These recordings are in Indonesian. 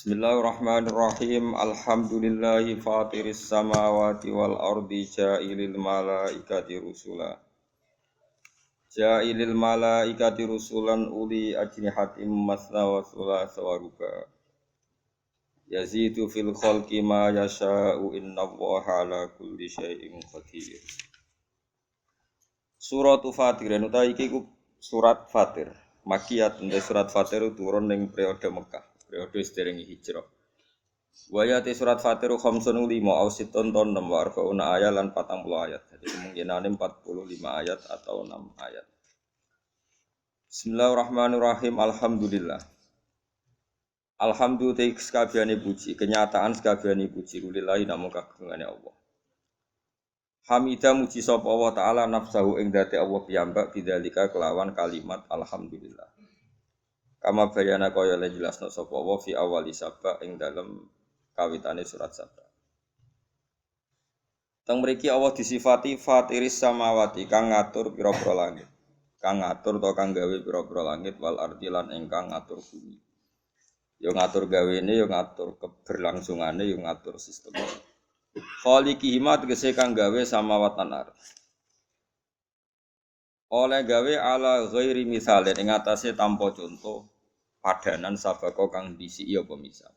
Bismillahirrahmanirrahim. Alhamdulillahi fatiris samawati wal ardi ja'ilil malaikati rusula. Ja'ilil malaikati rusulan uli ajnihatim masna wa thulatha wa ruba. Yazidu fil khalqi ma yasha'u innallaha ala kulli syai'in qadir. Suratu Fatir utawi iki ku surat Fatir. Makiyat surat Fatir turun ning periode Mekah, periode sederenge hijrah. Wayate surat Fatir khamsun 5 au sittun ton 6 wa arbauna ayat lan 40 ayat. Jadi kemungkinane 45 ayat atau 6 ayat. Bismillahirrahmanirrahim. Alhamdulillah. Alhamdulillah sekabehane puji, kenyataan sekabehane puji lillahi namung kagungane Allah. Hamidah muji sapa Allah taala nafsahu ing date Allah piyambak bidzalika kelawan kalimat alhamdulillah. Kama bayana kaya le jelasna sapa Allah fi awali sabah ing dalem kawitane surat Sabah. Teng mriki Allah disifati fatiris samawati kang ngatur pira-pira langit. Kang ngatur to kang gawe pira-pira langit wal ardi lan ingkang ngatur bumi. Yo ngatur gawene yo ngatur keberlangsungane yo ngatur sistemane. Khaliqi hima tegese kang gawe samawat lan ardh. Oleh gawe ala ghairi misalin ing atase tanpa contoh padanan sabako kang disi ya pemisah.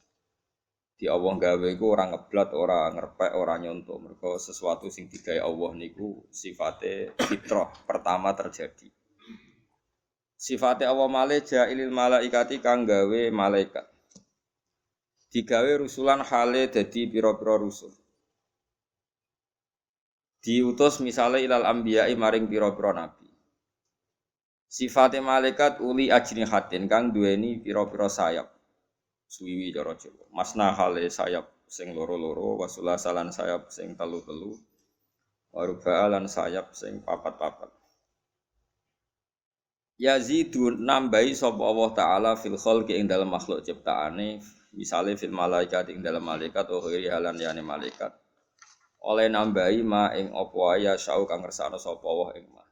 Di Allah gawe iku ora ngeblat, ora ngerpek, ora nyontoh. Mergo sesuatu sing digawe Allah niku sifate fitrah pertama terjadi. Sifate Allah malih ja'ilil malaikati kang gawe malaikat. Digawe rusulan hale dadi pira-pira rusul. Diutus misalnya ilal anbiya'i maring pira-pira nabi. Sifate malaikat uli ajnihatin kang duweni pira-pira sayap. Suwiwi cara Jawa. Masna hale sayap sing loro-loro, wasulasalan sayap sing telu-telu. Waruba'alan sayap sing papat-papat. Yazidu nambahi sapa Allah taala fil khalqi ing dalem makhluk ciptaane, misale fil malaikat ing dalem malaikat wa ghairi halan yani malaikat. Oleh nambahi ma ing apa wae syau kang ngersakno sapa Allah ing ma.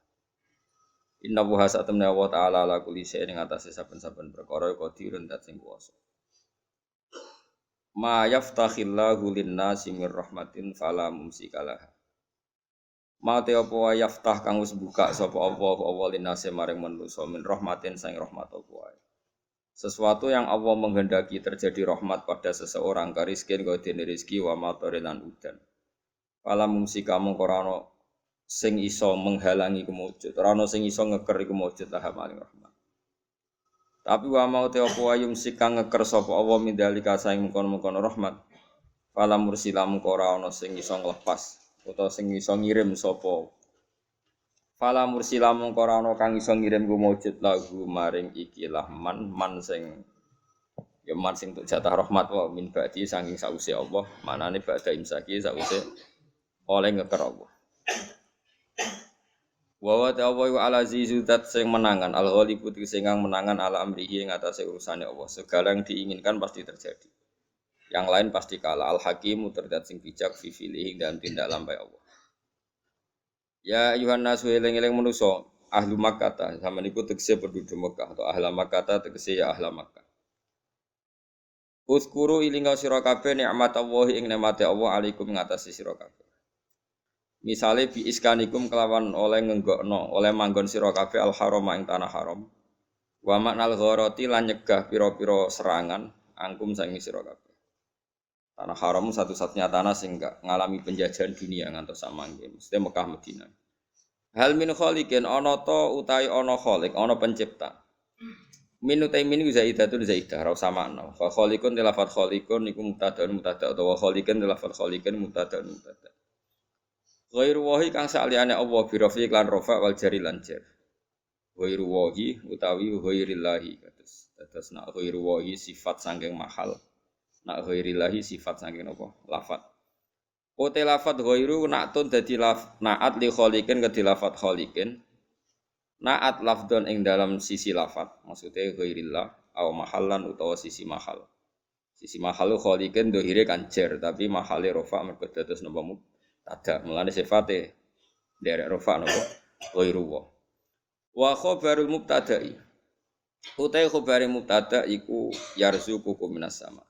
Inna wa satamna wa ta'ala la kulli syai'in ing atase saben-saben perkara qadirun dat sing kuwasa. Ma yaftakhillahu lin-nasi mir rahmatin fala mumsikalah. Ma te apa wae yaftah kang wis buka sapa Allah lin-nasi maring manusa min rahmatin sang rahmat apa wae. Sesuatu yang Allah menghendaki terjadi rahmat pada seseorang kariskin godene rezeki wa matarilan udan. Fala mumsika mung ora ana sing iso menghalangi kemujud, ora ana sing iso ngeker iku mujud lah maring rahmat. Tapi wa mau te apa ayum sikang ngeker sapa Allah mindalika saing mungkon-mungkon rahmat. Fala mursila mung ora ana sing iso nglepas utawa sing iso ngirim sapa. Fala mursila mung ora ana kang iso ngirim ku mujud lagu maring ikilah man sing ya man sing tuk jatah rahmat wa min ba'di saking sause Allah, manane ba'da imsaki sause oleh ngeker Allah. Wa ta'awwa ala zizudat sing menangan al-ghalibu sing menangan ala amrihi ing atase urusane Allah. Segala yang diinginkan pasti terjadi. Yang lain pasti kalah. Al-hakimu terdat sing bijak fi filihi dan tindak lampai Allah. Ya ayuhan nasu eling-eling manusa ahlu Makkah sama niku tegese penduduk Mekah atau ahla Makkah tegese ya ahla Makkah. Uzkuru ilinga sira kabeh nikmat Allah ing nikmate Allah alaikum ngatasi sira kabeh. Misale bi iskanikum kelawan oleh ngenggokno, oleh manggon sira kabeh al-haram ing tanah haram. Wa maknal gharati lan nyegah pira-pira serangan angkum sangi sira kabeh. Tanah haram satu-satunya tanah sing gak ngalami penjajahan dunia ngantos samangke, mesti Mekah Madinah. Hal min khaliqin ana ta utahe ana khaliq, ana pencipta. Min utai min zaidatun zaidah ra usah makna. Fa khaliqun tilafat khaliqun niku mubtada'un mubtada' utawa khaliqin tilafat khaliqin mubtada'un mubtada'. Ghairu wahi kang saliyane Allah bi rafi lan rafa wal jari lan jar. Ghairu wahi utawi ghairillahi kados nak ghairu wahi sifat saking mahal. Nak ghairillahi sifat saking apa? Lafat. Ote lafat ghairu nak tun dadi naat li khaliqin ke lafat khaliqin. Naat lafdon ing dalam sisi lafat. Maksudnya ghairillah au mahallan utawa sisi mahal. Sisi mahal khaliqin dohire kan jar tapi mahale rafa mergo dados napa ada mulane sifate derek rafa napa ghairu wa khabarul mubtada'i utai khabare mubtada iku yarzuqukum minas sama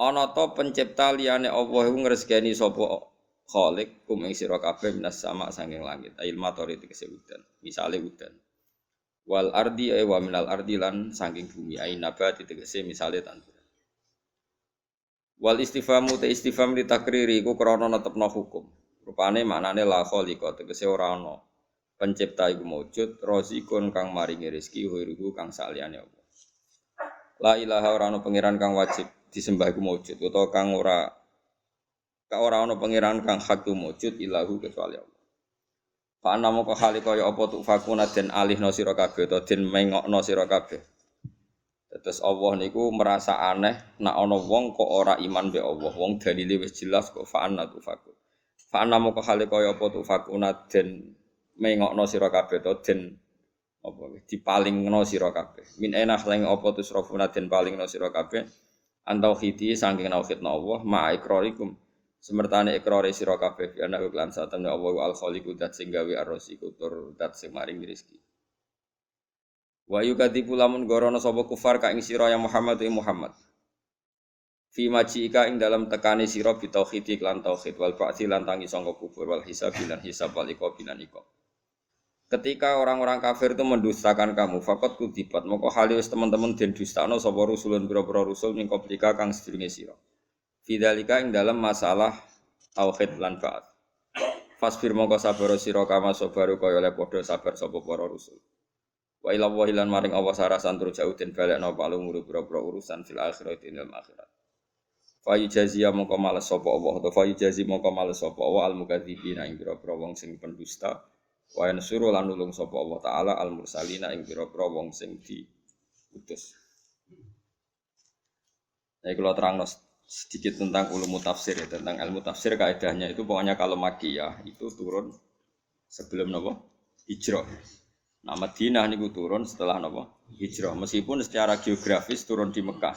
Ana ta pencipta liyane Allah iku ngresgeni sapa Khalik kum ing sira kabeh minas sama sanging langit. Ail matori tegese udan. Misale udan. Wal ardi wa minal ardi lan sanging bumi. Ain nabati tegese misale tanduran. Wal istifamu te istifham li takriri iku krana netepno hukum. Rupane maknane la khaliqa tegese ora ana. Pencipta iku maujud, rozikun kang maringi rezeki, huiruhu kang saliyane Allah. La ilaha ora ana pangeran kang wajib disembah iku maujud utawa kang ora ana pangeran kang hak tu maujud ilahu kecuali Allah. Fa ana moko hale kaya apa tu fakuna den alihna sira kabeh utawa den mengokno sira kabeh. Terus Allah niku merasa aneh nek ana wong kok ora iman be Allah. Wong dalile wis jelas kok fa ana tu fakun. Fa ana moko hale kaya apa tu fakuna den mengokno sira kabeh utawa den apa dipalingno sira kabeh. Min enah lang apa tu srafuna den palingno sira kabeh. Antau khiti saking nauhidna Allah ma ikrarikum. Semertane ikrare sira kabeh ana lan satemene Allah al khaliqu dat sing gawe ar-raziqu tur dat sing maring rezeki. Wa yukadibu lamun gorono sapa kufar ka ing sira ya Muhammad wa Muhammad. Fi majika ing dalam tekane sira bi tauhid lan tauhid wal ba'ti lan tangi sangka kubur wal hisab lan hisab wal iqab lan iqab. Ketika orang-orang kafir itu mendustakan kamu, fakot kudibat moko halius teman-teman den dustano sapa rusulun pira-pira rusul ning komplika kang sedurunge sira. Fidzalika ing dalam masalah tauhid lan ba'ats. Fasbir mongko sabar sira kama sabaru kaya oleh padha sabar sapa para rusul. Wa ila wa lan maring Allah sarasan tur jauh den balekno palu nguru pira-pira urusan fil akhirati ing akhirat. Fa yujaziya mongko males sapa Allah utawa fa yujazi mongko males sapa Allah al mukadzibina ing pira-pira wong sing pendusta. Wa yansuru lan nulung sapa Allah taala al mursalina ing pira-pira wong sing diutus. Nah, kalau terangno sedikit tentang ulum tafsir ya, tentang ilmu tafsir kaidahnya itu pokoknya kalau Makkiyah itu turun sebelum napa? Hijrah. Nah, Madinah niku turun setelah napa? Hijrah. Meskipun secara geografis turun di Mekah.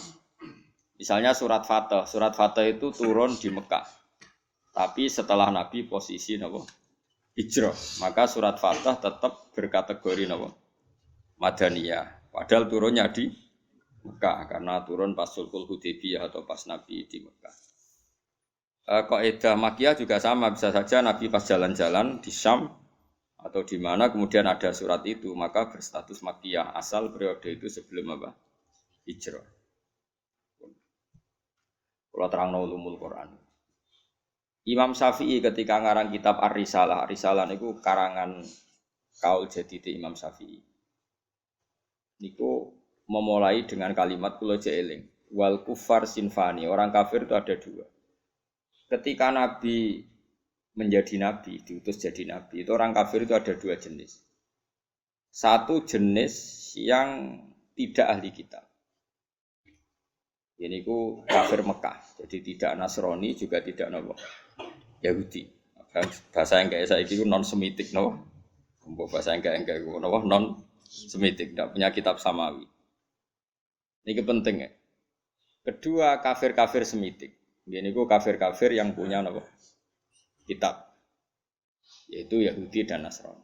Misalnya surat Fatah itu turun di Mekah. Tapi setelah Nabi posisi napa? Hijrah. Maka surat Fatah tetap berkategori napa? Madaniyah. Padahal turunnya di Mekah karena turun pas Sulhul Hudaybiyah atau pas Nabi di Mekah. Kaidah Makkiyah juga sama, bisa saja Nabi pas jalan-jalan di Syam atau di mana kemudian ada surat itu maka berstatus Makkiyah asal periode itu sebelum apa? Hijrah. Kalau terangno ulumul Quran. Imam Syafi'i ketika ngarang kitab Ar-Risalah, Ar-Risalah niku karangan kaul jadid Imam Syafi'i. Niku memulai dengan kalimat kula jeeling wal kufar sinfani, orang kafir itu ada dua. Ketika Nabi menjadi nabi, diutus jadi nabi, itu orang kafir itu ada dua jenis. Satu jenis yang tidak ahli kitab. Ini ku kafir Mekah, jadi tidak Nasrani juga tidak Yahudi. Bahasa yang kayak saya itu non semitik bahasa yang kayak non semitik, tidak punya kitab samawi. Ini penting ya. Kedua kafir-kafir semitik. Ini ku kafir-kafir yang punya kitab, yaitu Yahudi dan Nasrani.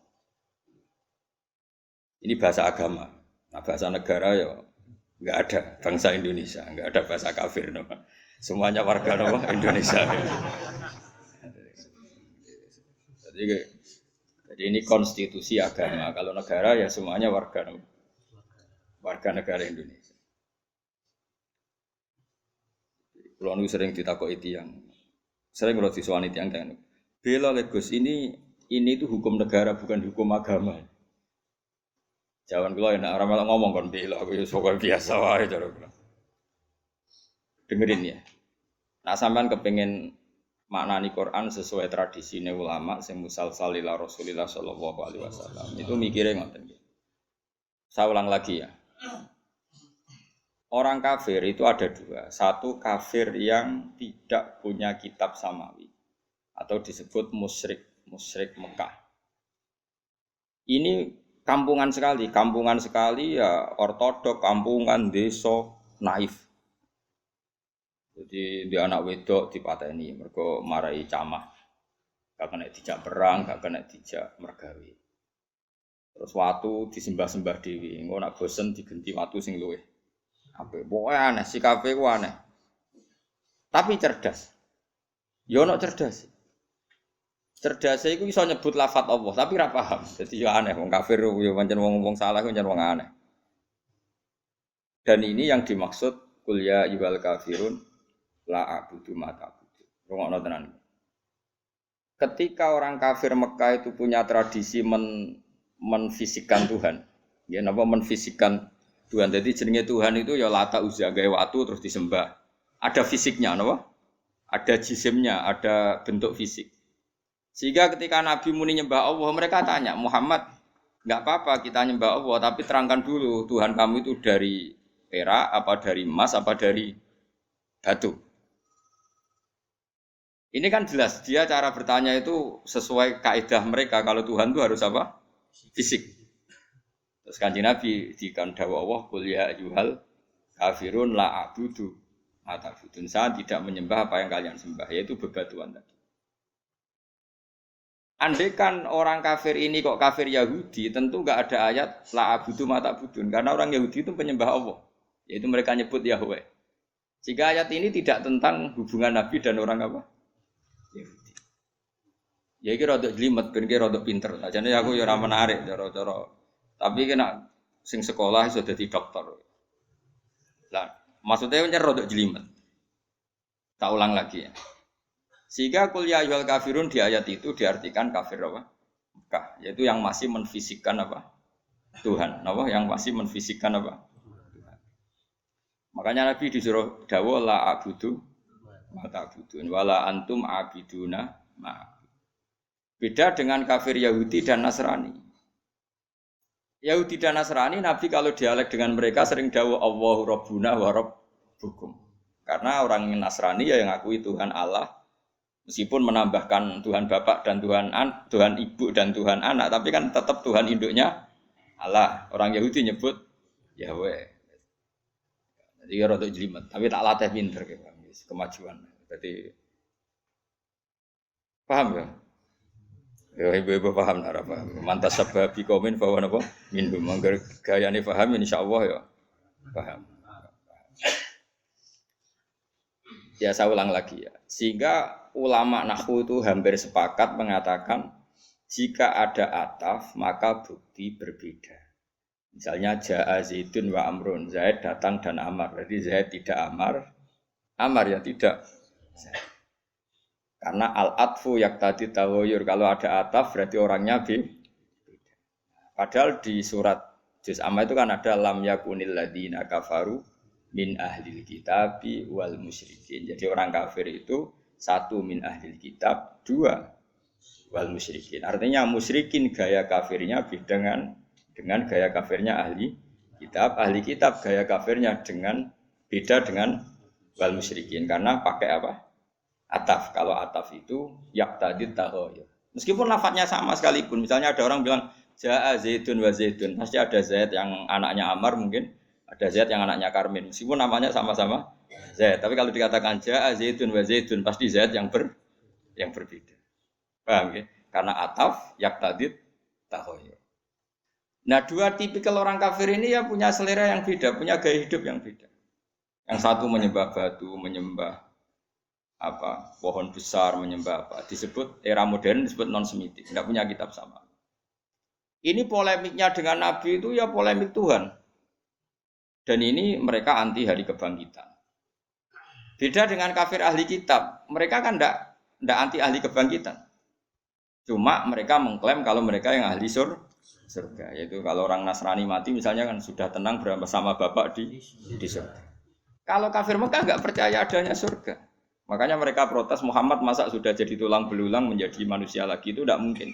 Ini bahasa agama. Nah, bahasa negara ya nggak ada. Bangsa Indonesia nggak ada bahasa kafir. Semuanya warga Indonesia. Jadi ini konstitusi agama. Kalau negara ya semuanya warga negara Indonesia. Kalau nu sering ditakoki tiyang, sering kalau disuani tiyang bela Gus ini itu hukum negara bukan hukum agama. Jangan kalau enak orang malah ngomong kan bela, aku soal biasa wae cara kula. Dengerin ya. Nah sampean kepengen maknani Quran sesuai tradisine ulama sing musalsal ila Rasulillah sallallahu alaihi wasallam. Itu mikire ngoten. Saya ulang lagi ya. Orang kafir itu ada dua. Satu kafir yang tidak punya kitab samawi atau disebut musyrik Mekah. Ini kampungan sekali ya ortodok, kampungan, desa, naif. Jadi dia anak wedok dipateni mergo marai camah. Gak kena dijak perang, gak kena dijak mergawe. Terus watu disembah-sembah dewi, engko nak bosen digenti watu sing luwih. Apa? Pokoknya aneh, sikape ku aneh. tapi cerdas. Yo ono cerdas. Cerdas iku iso nyebut lafaz Allah, tapi ora paham. Dadi yo aneh wong kafir yo pancen wong salah pancen wong aneh. Dan ini yang dimaksud qul ya ayyuhal kafirun la a'budu ma ta'budun. Rungokno tenan. Ketika orang kafir Mekah itu punya tradisi menfisikkan Tuhan. Ya napa menfisikkan Tuhan. Jadi jenenge Tuhan itu ya Lata Uzza gawe watu terus disembah. Ada fisiknya napa? Ada jisimnya, ada bentuk fisik. Sehingga ketika Nabi muni nyembah Allah, mereka tanya, "Muhammad, enggak apa-apa kita nyembah Allah, tapi terangkan dulu Tuhan kamu itu dari perak apa dari emas apa dari batu." Ini kan jelas, dia cara bertanya itu sesuai kaidah mereka kalau Tuhan itu harus apa? Fisik. Terus Kanjeng Nabi dikandhawa Allah, "Qul ya ayyuhal kafirun la a'budu ma ta'budun." Saya tidak menyembah apa yang kalian sembah, yaitu bebatuan tadi. Andai kan orang kafir ini kok kafir Yahudi, tentu enggak ada ayat la a'budu ma ta'budun karena orang Yahudi itu penyembah Allah, yaitu mereka nyebut Yahweh. Jika ayat ini tidak tentang hubungan Nabi dan orang apa? Yahudi. Ya iki rada jlimet ben ki rada pinter. Ajane aku ya ora menarik cara-cara. Tapi kena sing sekolah iso dadi dokter. Lah, maksudnya kan rada jlimet. Tak ulang lagi ya. Sehingga qul ya ayyuhal kafirun di ayat itu diartikan kafir apa? Mekah, yaitu yang masih menfisikkan apa? Tuhan. Apa? Yang masih menfisikkan apa? Tuhan. Makanya Nabi disuruh dawuh la a'budu mata abudun wala antum abiduna ma. Beda dengan kafir Yahudi dan Nasrani. Yahudi dan Nasrani Nabi kalau dialek dengan mereka sering dawuh Allahu Rabbuna wa Rabbukum. Karena orang Nasrani ya yang ngakui Tuhan Allah meskipun menambahkan Tuhan Bapak dan Tuhan Ibu dan Tuhan Anak, tapi kan tetap Tuhan induknya Allah. Orang Yahudi nyebut Yahweh. Jadi rada jelimet, tapi tak latih pinter gitu. Kemajuan. Jadi paham ya? Ya ibu-ibu paham ora paham. Mantas sebab komen bahwa napa? Minhum mangger gayane paham insyaallah ya. Paham. Ya saya ulang lagi ya. Sehingga ulama nahwu itu hampir sepakat mengatakan jika ada ataf maka bukti berbeda. Misalnya jaa Zaidun wa Amrun, Zaid datang dan Amar. Jadi Zaid tidak Amar ya tidak. Karena al-atfu yaqtadi tawayyur, kalau ada ataf berarti orangnya beda. Padahal di surat Juz Amma itu kan ada lam yakunil ladina kafaru min ahlil kitabi wal musyrikin. Jadi orang kafir itu satu min ahlil kitab, dua wal musyrikin. Artinya musyrikin gaya kafirnya beda dengan gaya kafirnya ahli kitab gaya kafirnya beda dengan wal musyrikin karena pakai apa? Ataf. Kalau ataf itu yaqtadi tahoyur. Meskipun lafadznya sama sekalipun. Misalnya ada orang bilang jaa Zaidun wa Zaidun, pasti ada Zaid yang anaknya Amar mungkin, ada Zaid yang anaknya Karmin. Meskipun namanya sama-sama Zaid, tapi kalau dikatakan jaa Zaidun wa Zaidun pasti Zaid yang berbeda. Paham ya? Karena ataf yaqtadi tahoyur. Nah, dua tipikal orang kafir ini ya punya selera yang beda, punya gaya hidup yang beda. Yang satu menyembah batu, menyembah pohon besar, menyembah disebut era modern disebut non-semitik, tidak punya kitab sama. Ini polemiknya dengan Nabi itu ya polemik Tuhan. Dan ini mereka anti hari kebangkitan. Beda dengan kafir ahli kitab, mereka kan tidak anti ahli kebangkitan. Cuma mereka mengklaim kalau mereka yang ahli surga, yaitu kalau orang Nasrani mati misalnya kan sudah tenang bersama Bapak di surga. Kalau kafir Mekah enggak percaya adanya surga. Makanya mereka protes Muhammad masa sudah jadi tulang belulang menjadi manusia lagi, itu tidak mungkin.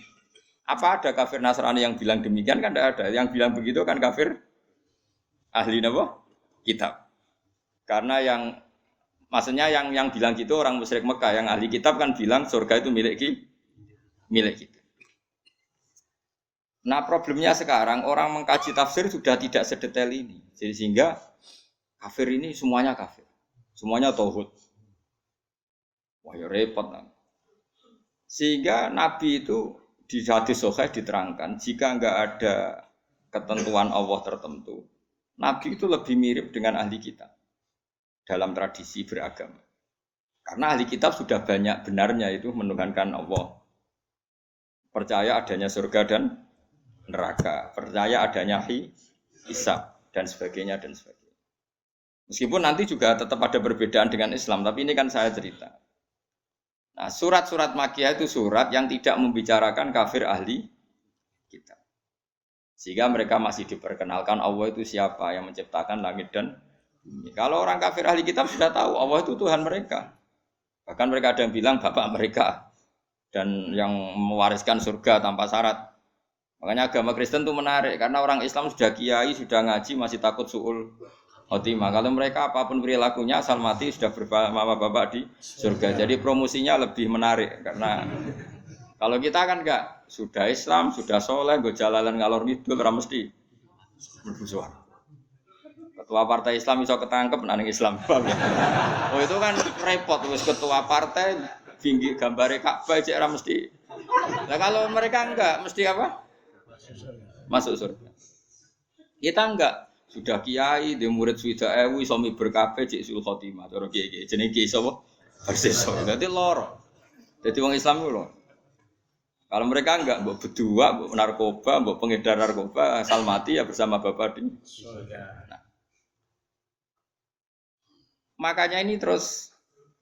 Apa ada kafir Nasrani yang bilang demikian? Kan tidak ada. Yang bilang begitu kan kafir ahli kitab. Karena maksudnya yang bilang gitu orang musyrik Mekah, yang ahli kitab kan bilang surga itu milik kita. Nah problemnya sekarang orang mengkaji tafsir sudah tidak sedetail ini. Jadi sehingga kafir ini semuanya kafir. Semuanya tauhid. Wah ya repot. Sehingga Nabi itu di hadis sahih diterangkan jika enggak ada ketentuan Allah tertentu, Nabi itu lebih mirip dengan ahli kitab dalam tradisi beragama. Karena ahli kitab sudah banyak benarnya itu menuhankan Allah. Percaya adanya surga dan neraka, percaya adanya hisab dan sebagainya dan sebagainya. Meskipun nanti juga tetap ada perbedaan dengan Islam, tapi ini kan saya cerita. Nah, surat-surat Makkiyah itu surat yang tidak membicarakan kafir ahli kitab. Sehingga mereka masih diperkenalkan Allah itu siapa yang menciptakan langit dan bumi. Kalau orang kafir ahli kitab sudah tahu Allah itu Tuhan mereka. Bahkan mereka ada yang bilang bapak mereka dan yang mewariskan surga tanpa syarat. Makanya agama Kristen itu menarik karena orang Islam sudah kiai, sudah ngaji masih takut suul khotimah. Kalau mereka apapun perilakunya asal mati sudah bapak di surga. Jadi promosinya lebih menarik karena kalau kita kan enggak, sudah Islam, sudah soleh, gue jalalan ngalor ngidul ora mesti berbusuhan. Ketua partai Islam iso ketangkep nang Islam. Oh itu kan repot wis ketua partai tinggi gambare Ka'bah cek ora mesti. Nah kalau mereka enggak mesti apa? Masuk surga. Kita enggak, sudah kiai, dia murid sudah iso miber kabeh cek sul khotimah. Cara kiai-kiai jenenge kiai sapa? Persis. Dadi loro. Dadi wong Islam ku lho. Kalau mereka enggak, mbok berdua, mbok narkoba, mbok pengedar narkoba, asal mati ya bersama bapak di surga. Nah, makanya ini terus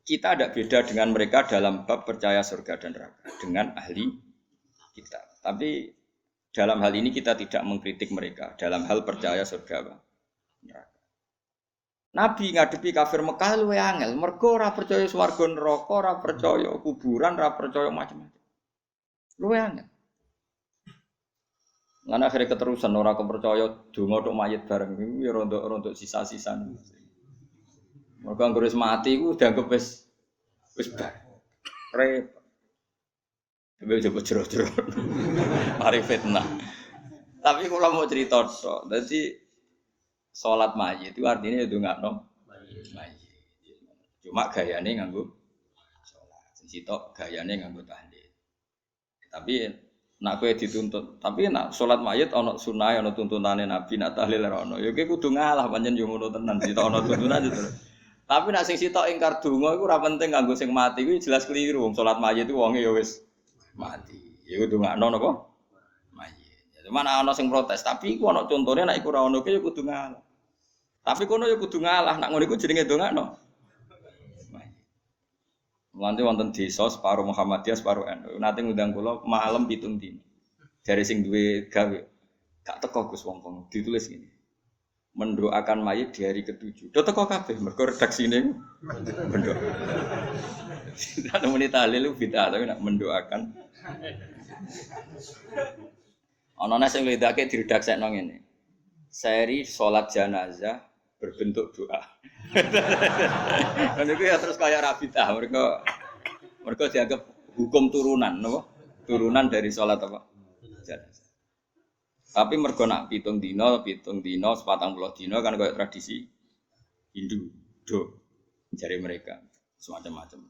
kita ada beda dengan mereka dalam bab percaya surga dan neraka dengan ahli kita. Tapi dalam hal ini kita tidak mengkritik mereka dalam hal percaya surga dan neraka. Nabi ngadepi kafir Mekah luwe angel, mergo ora percaya swarga neraka, ora percaya kuburan, ora percaya macam-macam. Luwe angel. Lan akhire keterusan ora kepercaya donga tok mayit bareng iku ya rontok-rontok sisa-sisa. Mergo anggere mati iku dianggep wis bar. Repot. Sampai coba jero-jero. Mari fitnah. Tapi kalau mau cerita tok, dadi salat mayit itu artinya ndongakno mayit. Cuma gayane nganggo salat. Sing sitok gayane nganggo tahlil. Tapi nak kowe dituntut, tapi nak salat mayit ana sunah ana tuntunane Nabi nak tahlil ora ana. Ya kowe kudu ngalah pancen yo ngono tenan, sitok ana tuntunan itu. Tapi nek sing sitok ingkar donga iku ora penting kanggo sing mati kuwi jelas keliru. Wong salat mayit iku wonge ya wis mati. Ya kudu ngakno napa? Mayit. Ya cuman ana sing protes, tapi iku ana contone nek iku ora ono ya kudu ngalah. Tapi kono ya kudu ngalah, nek ngono iku jenenge dongakno. Mayit. Mulane wonten desa separo Muhammadiyah, separo NU. Nate ngundang kula malam 7 dina. Dari sing duwe gawe. Gak teko Gus wong-wong ditulis ngene. Mendoakan mayit di hari ke-7. Do teko kabeh mergo redaksine mendoa. Nek muni tahlil bid'ah tapi nek mendoakan. Ana nek sing lidake diredaksekno ngene. Seri salat jenazah berbentuk doa. Kan iku ya terus kaya rabidah mergo dianggap hukum turunan napa? Turunan dari salat apa? Jenazah. Tapi mergo nak 7 dina, 40 dina kan koyo tradisi Hindu, jare mereka semacam-macam.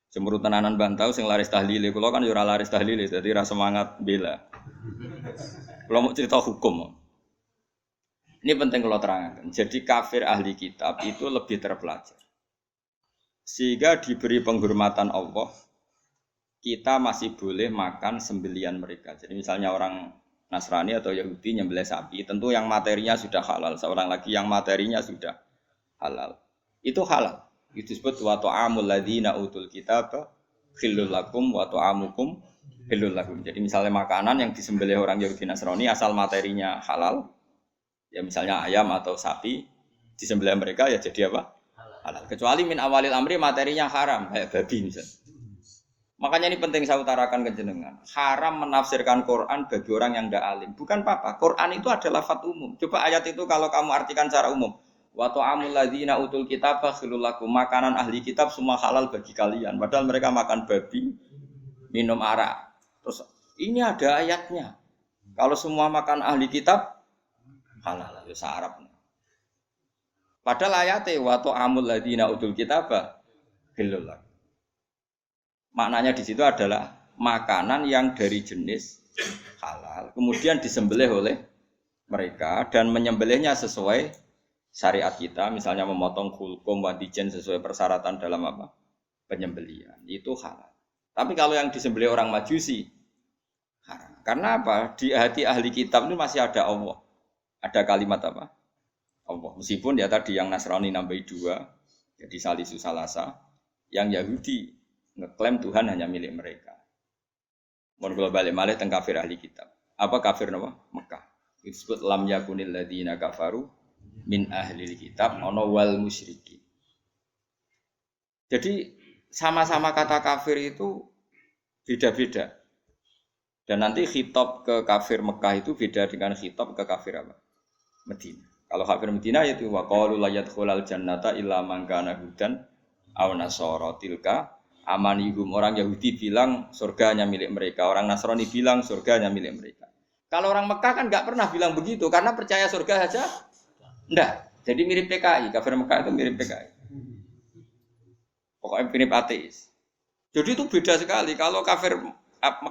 Cemburu tenanan bantau sing laris tahlile, kula kan yo ora laris tahlile, dadi ra semangat bela. Kula mau cerita hukum. Ini penting kalau terangkan. Jadi kafir ahli kitab itu lebih terpelajar. Sehingga diberi penghormatan Allah, kita masih boleh makan sembelian mereka. Jadi misalnya orang Nasrani atau Yahudi nyembelih sapi, tentu yang materinya sudah halal. Seorang lagi yang materinya sudah halal. Itu halal. Itu disebut wa ta'amul ladzina utul kitaba khillul lakum wa ta'amukum khillul lakum. Jadi misalnya makanan yang disembelih orang Yahudi Nasrani asal materinya halal, ya misalnya ayam atau sapi disembelih mereka ya jadi apa? Halal. Kecuali min awalil amri materinya haram, kayak babi misalnya. Makanya ini penting saya utarakan ke jenengan. Haram menafsirkan Quran bagi orang yang tidak alim. Bukan apa-apa. Quran itu adalah lafaz umum. Coba ayat itu kalau kamu artikan secara umum. Wa ta'amul ladzina utul kitaba khilul lakum. Makanan ahli kitab semua halal bagi kalian. Padahal mereka makan babi, minum arak. Terus ini ada ayatnya. Kalau semua makan ahli kitab halal. Ya Arab. Padahal ayatnya wa ta'amul ladzina utul kitaba khilul lakum. Maknanya di situ adalah makanan yang dari jenis halal, kemudian disembelih oleh mereka dan menyembelihnya sesuai syariat kita, misalnya memotong khulqum wadijen sesuai persyaratan dalam apa? penyembelihan itu halal. Tapi kalau yang disembelih orang Majusi haram. Karena apa? Di hati ahli kitab itu masih ada Allah. Ada kalimat apa? Allah. Meskipun ya tadi yang Nasrani nambahi 2 jadi salisu salasa, yang Yahudi ngeklaim Tuhan hanya milik mereka. Mun kula balik malih teng kafir ahli kitab. Apa kafir napa? Mekah. Disebut lam yakunil ladzina kafaru min ahli kitab ana wal musyrikin. Jadi sama-sama kata kafir itu beda-beda. Dan nanti khitab ke kafir Mekah itu beda dengan khitab ke kafir apa? Medina. Kalau kafir Medina itu wa qalu la yadkhulul jannata illa man kana hudan aw nasara tilka amanihum. Orang Yahudi bilang surganya milik mereka, orang Nasrani bilang surganya milik mereka. Kalau orang Mekah kan enggak pernah bilang begitu karena percaya surga saja enggak. Jadi mirip PKI, kafir Mekah itu mirip PKI. Pokoknya mirip ateis. Jadi itu beda sekali. Kalau kafir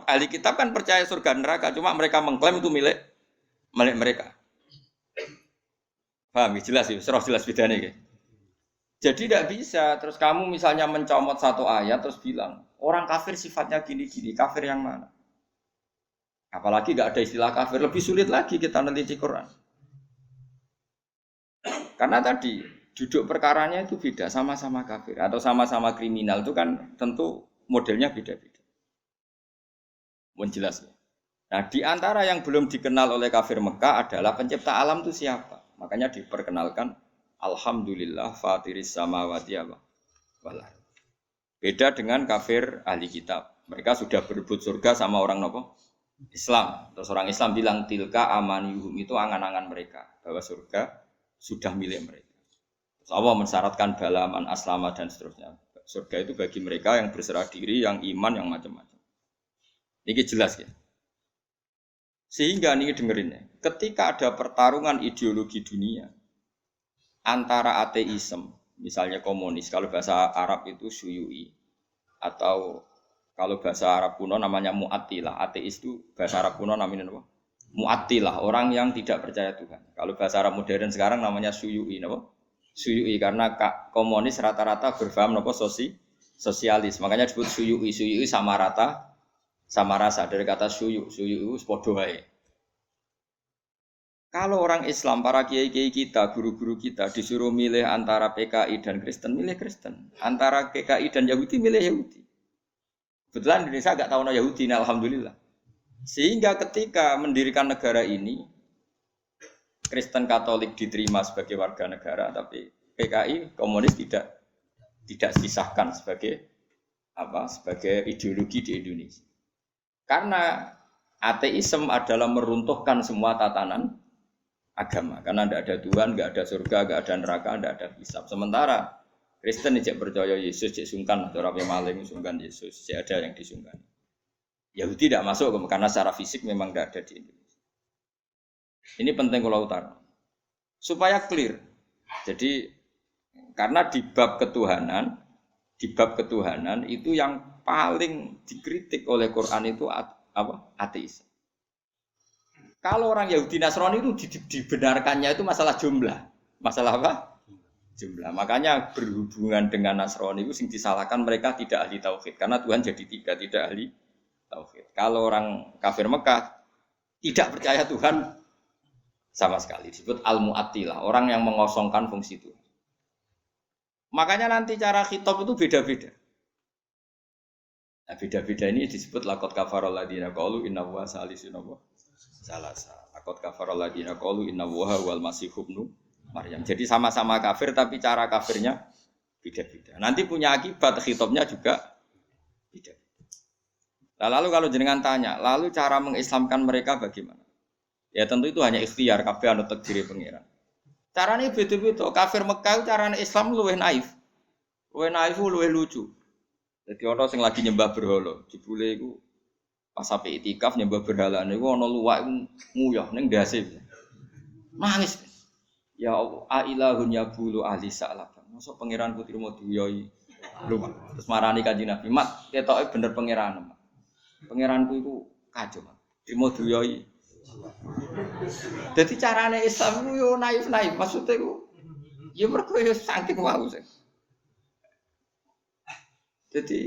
ahli kitab kan percaya surga neraka, cuma mereka mengklaim itu milik mereka. Paham? Jelas sih, serah jelas bedanya gitu. Jadi tidak bisa. Terus kamu misalnya mencomot satu ayat terus bilang orang kafir sifatnya gini-gini, kafir yang mana? Apalagi tidak ada istilah kafir, lebih sulit lagi kita neliti Quran. Karena tadi duduk perkaranya itu beda, sama-sama kafir atau sama-sama kriminal itu kan tentu modelnya beda-beda. Mohon jelas ya. Nah, di antara yang belum dikenal oleh kafir Mekah adalah pencipta alam itu siapa? Makanya diperkenalkan alhamdulillah fatiris samawati wal ardh. Beda dengan kafir ahli kitab. Mereka sudah berebut surga sama orang nopo? Islam. Terus orang Islam bilang tilka amaniyuhum, itu angan-angan mereka bahwa surga sudah milik mereka. Terus Allah mensyaratkan balaman aslama dan seterusnya. Surga itu bagi mereka yang berserah diri, yang iman, yang macam-macam. Ini jelas ya. Sehingga ini dengerin ya, ketika ada pertarungan ideologi dunia antara ateisme, misalnya komunis, kalau bahasa Arab itu syuyu'i, atau kalau bahasa Arab kuno namanya mu'attilah, ateis itu bahasa Arab kuno namanya apa? Mu'attilah, orang yang tidak percaya Tuhan. Kalau bahasa Arab modern sekarang namanya syuyu'i, apa? Syuyu'i, karena komunis rata-rata berfaham apa? Sosialis, makanya disebut syuyu'i, syuyu'i sama rata, sama rasa dari kata syuyu sepodo wae. Kalau orang Islam, para kiai-kiai kita, guru-guru kita disuruh milih antara PKI dan Kristen, milih Kristen. Antara PKI dan Yahudi, milih Yahudi. Kebetulan Indonesia agak tahu Yahudi, nah, alhamdulillah. Sehingga ketika mendirikan negara ini, Kristen Katolik diterima sebagai warga negara, tapi PKI komunis tidak disisahkan sebagai sebagai ideologi di Indonesia. Karena ateisme adalah meruntuhkan semua tatanan agama. Karena tidak ada Tuhan, tidak ada surga, tidak ada neraka, tidak ada hisab. Sementara Kristen tidak percaya Yesus, tidak sungkan. Orang yang maling sungkan Yesus, tidak ada yang disungkan. Yahudi tidak masuk karena secara fisik memang tidak ada di Indonesia. Ini penting kalau utara. Supaya clear. Jadi karena di bab ketuhanan itu yang paling dikritik oleh Quran itu ateis. Kalau orang Yahudi Nasrani itu dibenarkannya itu masalah jumlah. Masalah apa? Jumlah. Makanya berhubungan dengan Nasrani itu sing disalahkan mereka tidak ahli tauhid. Karena Tuhan jadi 3, tidak ahli tauhid. Kalau orang kafir Mekah tidak percaya Tuhan sama sekali. Disebut al-mu'attilah, orang yang mengosongkan fungsi Tuhan. Makanya nanti cara khitab itu beda-beda. Nah, beda-beda ini disebut laqad kafarul ladina qalu inna huwa salisun salasa. Laqad kafarul ladina qalu inna huwa wal masih ibnu Maryam. Jadi sama-sama kafir tapi cara kafirnya beda-beda. Nanti punya akibat khitabnya juga beda. Nah, lalu kalau jenengan tanya, lalu cara mengislamkan mereka bagaimana? Ya tentu itu hanya ikhtiar, kabeh anu takdire pangeran. Carane beda-beda. Kafir Mekah carane Islam luwih naif. Luwih naif luwih lucu. Jadi ana sing lagi nyembah berhala, jebule iku pas sampai itikaf nyembah berhala niku ana luwak nguyah ning ndase. Nangis. Ya Allah, ailahun yabulu ahli sa'lab. Mosok pangeranku trimo diyoi luwak. Terus marani Kanjeng Nabi, "Mat, ketoke bener pangeran." Pangeranku iku kacau. Trimo diyoi. Jadi carane Islam itu yo naif-naif, maksudnya itu ya mergo yo saking wau sih. Jadi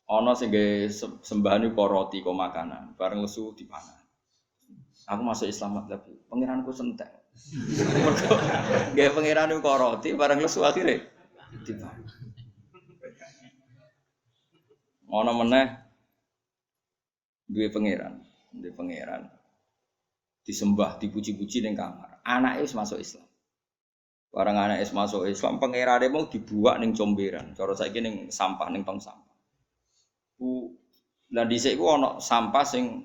ana sing gawe sembahan iku roti kok makanan, bareng lesu dipangan. Aku masuk Islam tapi pangeranku sentek. Mergo gawe pangeran iku roti bareng lesu akhire dipangan. Ana meneh duwe pangeran disembah, dipuji-puji ning kamar. Anake wis masuk Islam. Barang anake wis masuk Islam, pangerane mau dibuak ning comberan. Cara saiki ning sampah ning tong sampah. Lah dhisik ku ana sampah sing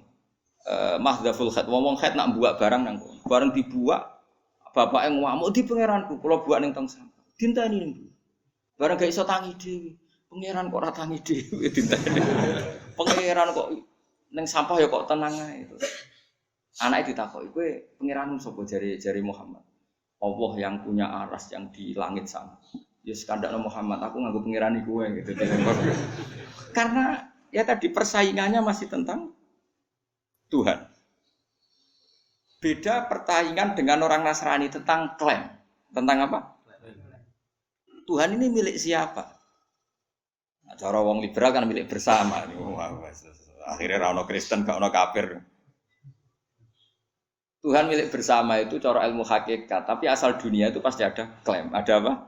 mahdhaful khat. Wong khat nak buak barang nang kono. Bareng dibuak bapake ngamuk di pangeranku, kula buak ning tong sampah. Dinteni ning Bu. Bareng gak iso tangi dhewe. Pangeran kok ora tangi dhewe dinteni. Pangeran kok ning sampah ya kok tenang ae. Anake ditakoki, "Kowe pangeranmu sapa?" Jari Muhammad. Allah yang punya aras yang di langit sana. Ya sekandakno Muhammad, aku nganggo pangeran iku kowe gitu. Karena ya tadi persaingannya masih tentang Tuhan. Beda persaingan dengan orang Nasrani tentang klaim. Tentang apa? Tuhan ini milik siapa? Nah, cara wong liberal kan milik bersama. Akhirnya ra ono Kristen, gak ono kafir. Tuhan milik bersama itu cara ilmu hakikat, tapi asal dunia itu pasti ada klaim. Ada apa?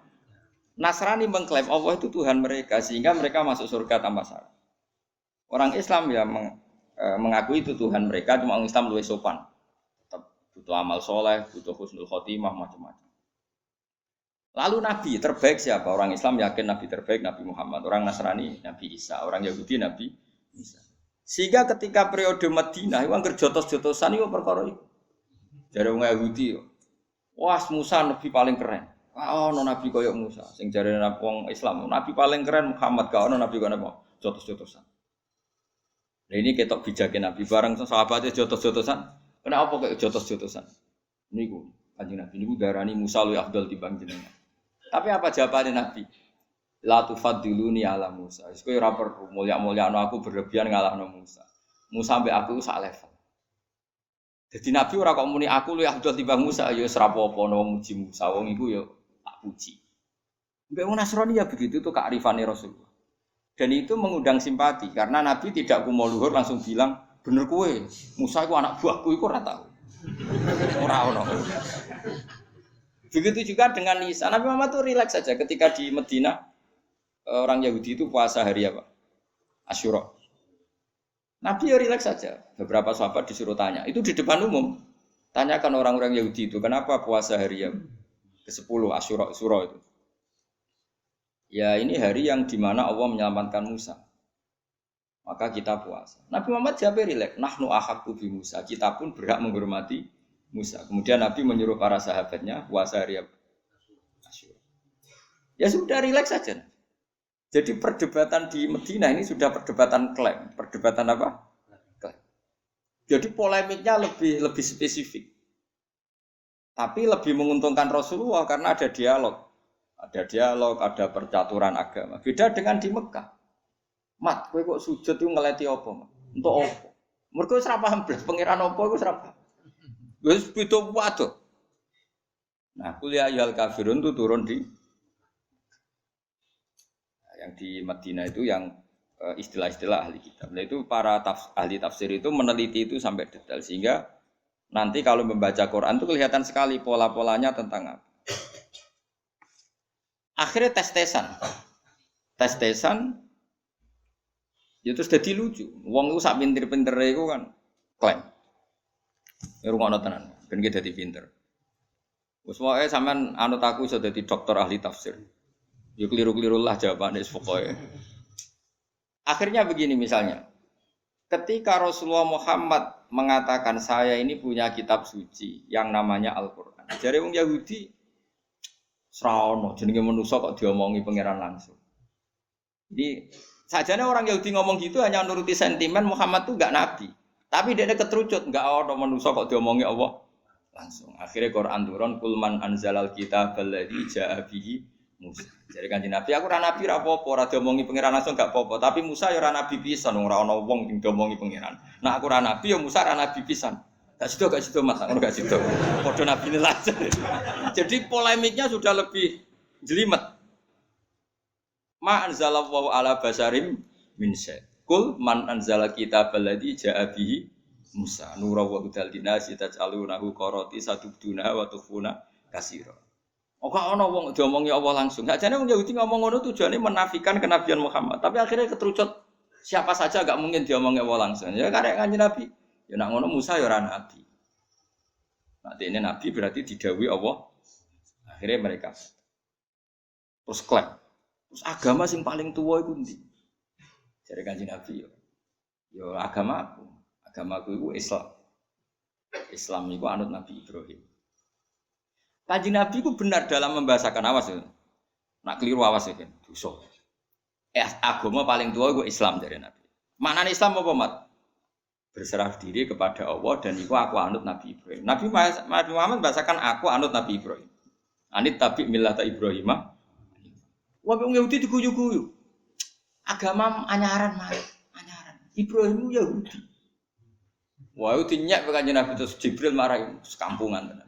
Nasrani mengklaim Allah itu Tuhan mereka sehingga mereka masuk surga tanpa syarat. Orang Islam ya mengakui itu Tuhan mereka, cuma orang Islam lebih sopan. Tetap butuh amal soleh, butuh husnul khotimah, macam-macam. Lalu Nabi terbaik siapa? Orang Islam yakin Nabi terbaik Nabi Muhammad. Orang Nasrani Nabi Isa. Orang Yahudi Nabi Isa. Sehingga ketika periode Madinah, itu angker jotos-jotosan itu perkara itu. Jare wong Yahudi, wah Musa nabi paling keren. Oh, no nabi koyo Musa. Sing jare wong Islam, nabi paling keren Muhammad, gak ono nabi koyo apa? Jotos-jotosan. Nah ini ketok bijake nabi bareng sahabate jotos-jotosan. Kenapa kok jotos-jotosan? Niku Kanjeng Nabi niku darani Musa luwih afdal timbang jenengan. Tapi apa jawabannya Nabi? La tufaddiluni ala Musa. Wis kowe ora perlu mulya-mulyano aku berlebihan ngalahno Musa. Musa mbek aku sak level. Jadi Nabi ora kok muni aku luwih afdal timbang Musa ya wis ora apa-apa wong muji Musa wong iku ya tak puji. Mbek wong Nasrani ya begitu itu kearifane Rasulullah. Dan itu mengundang simpati karena Nabi tidak kumo luhur langsung bilang bener kowe Musa iku anak buahku iku ora tau. Ora ono. Begitu juga dengan Isa. Nabi Muhammad itu rileks saja ketika di Madinah orang Yahudi itu puasa hari apa? Asyura. Nabi ya rileks saja. Beberapa sahabat disuruh tanya. Itu di depan umum. Tanyakan orang-orang Yahudi itu, kenapa puasa hari yang ke-10 Asyura itu? Ya ini hari yang dimana Allah menyelamatkan Musa. Maka kita puasa. Nabi Muhammad jawab rileks. Nahnu ahaqqu bi Musa. Kita pun berhak menghormati Musa. Kemudian Nabi menyuruh para sahabatnya puasa hari Asyura. Ya sudah rileks saja. Jadi perdebatan di Madinah ini sudah perdebatan klaim. Perdebatan apa? Klaim. Jadi polemiknya lebih spesifik. Tapi lebih menguntungkan Rasulullah karena ada dialog. Ada dialog, ada percaturan agama. Beda dengan di Mekah. Mat, kowe kok sujud itu ngeleti apa, Mat? Untuk apa? Mergo wis ora paham blas pangeran apa iku wis ora paham. Wis beda waduh. Nah, kuliah ayyuhal kafirun itu turun yang di Madinah itu yang istilah-istilah ahli kitab. Nah itu para ahli tafsir itu meneliti itu sampai detail sehingga nanti kalau membaca Quran itu kelihatan sekali pola-polanya tentang apa. Akhirnya tes-tesan, ya terus jadi lucu. Wong itu sak pinter-pinter itu kan klaim. Ngrungokno tenan, ben ki dadi pinter. Wes wae sampean anut aku iso dadi dokter ahli tafsir. Ya keliru-keliru lah jawabannya pokoknya. Akhirnya begini misalnya. Ketika Rasulullah Muhammad mengatakan saya ini punya kitab suci yang namanya Al-Quran. Jare wong Yahudi sraono jenenge manusa kok diomongi pangeran langsung. Jadi sajane orang Yahudi ngomong gitu hanya nuruti sentimen Muhammad itu enggak nabi. Tapi dia keterucut enggak ono manusa kok diomongi Allah langsung. Akhirnya Quran turun kulman anzalal kitab alladzi jaa bihi Musa. Jadi Kanjeng Nabi aku ora nabi ora apa-apa, ora diomongi pangeran langsung gak apa-apa, tapi Musa ya ora nabi pisan, ora ana wong sing diomongi pangeran. Nah aku ora nabi ya Musa ora nabi pisan. Gak sido Mas, ngono gak sido. Padha nabine lah. Jadi polemiknya sudah lebih jelimet. Ma anzalallahu ala basarim min syai. Kul man anzala kitabal ladzi ja'a bihi Musa nura wa hudal dinasi taj'alunahu qarati satubduna wa tukhuna katsira. Ora ana wong diomongi Allah langsung. Sakjane wong Yahudi ngomong ngono tujuane menafikan kenabian Muhammad, tapi akhirnya keterucut siapa saja enggak mungkin diomongi Allah langsung. Ya karek Kanjeng Nabi. Ya nak ngono Musa ya ora nabi. Nanti ini nabi berarti didhawuhi Allah. Akhirnya mereka terus klaim. Terus agama sing paling tua iku ndi? Jare Kanjeng Nabi yo agamaku. Agamaku itu Islam. Islam itu anut Nabi Ibrahim. Kanjeng Nabi itu benar dalam membahasakan awas ya. Nak keliru awas ya kan. Dosa. Agama paling tua itu Islam dari Nabi. Maknanya Islam apa mat? Berserah diri kepada Allah dan itu aku anut Nabi Ibrahim. Nabi Muhammad membahasakan aku anut Nabi Ibrahim. Anit tabi millata Ibrahim. Wah wong Yahudi diguyu-guyu. Agama anyaran mah. Anyaran. Ibrahim Yahudi. Wah itu nyak Kanjeng Nabi terus Jibril marah sekampungan tenan.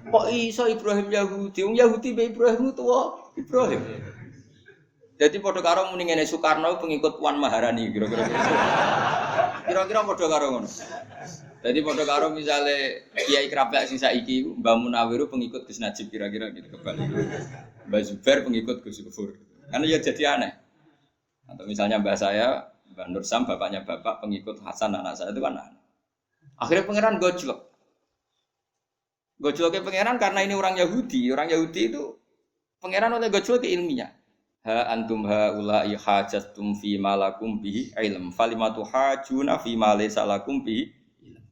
Kok iso Ibrahim Yahudi? Wong Yahudi be Ibrahim tuwa Ibrahim. Jadi padha karo muni ngene Soekarno pengikut Puan Maharani kira-kira. Kira-kira padha karo ngono. Jadi padha karo misale Kiai Krapek sing saiki Mbah Munawir pengikut Gus Najib kira-kira gitu kebalik. Mbah Zubair pengikut Gus Gufur. Kan ya jadi aneh. Atau misalnya mbah saya, Mbah Nur Sam bapaknya bapak pengikut Hasan anak saya itu kan aneh. Akhirnya pangeran gojlok. Gojloknya pangeran karena ini orang Yahudi. Orang Yahudi itu pangeran oleh gojlok ilmiah. Ha antum haula'i hajastum fi ma lakum bihi ilm falimatu hajuna fi ma laysa lakum bihi ilm.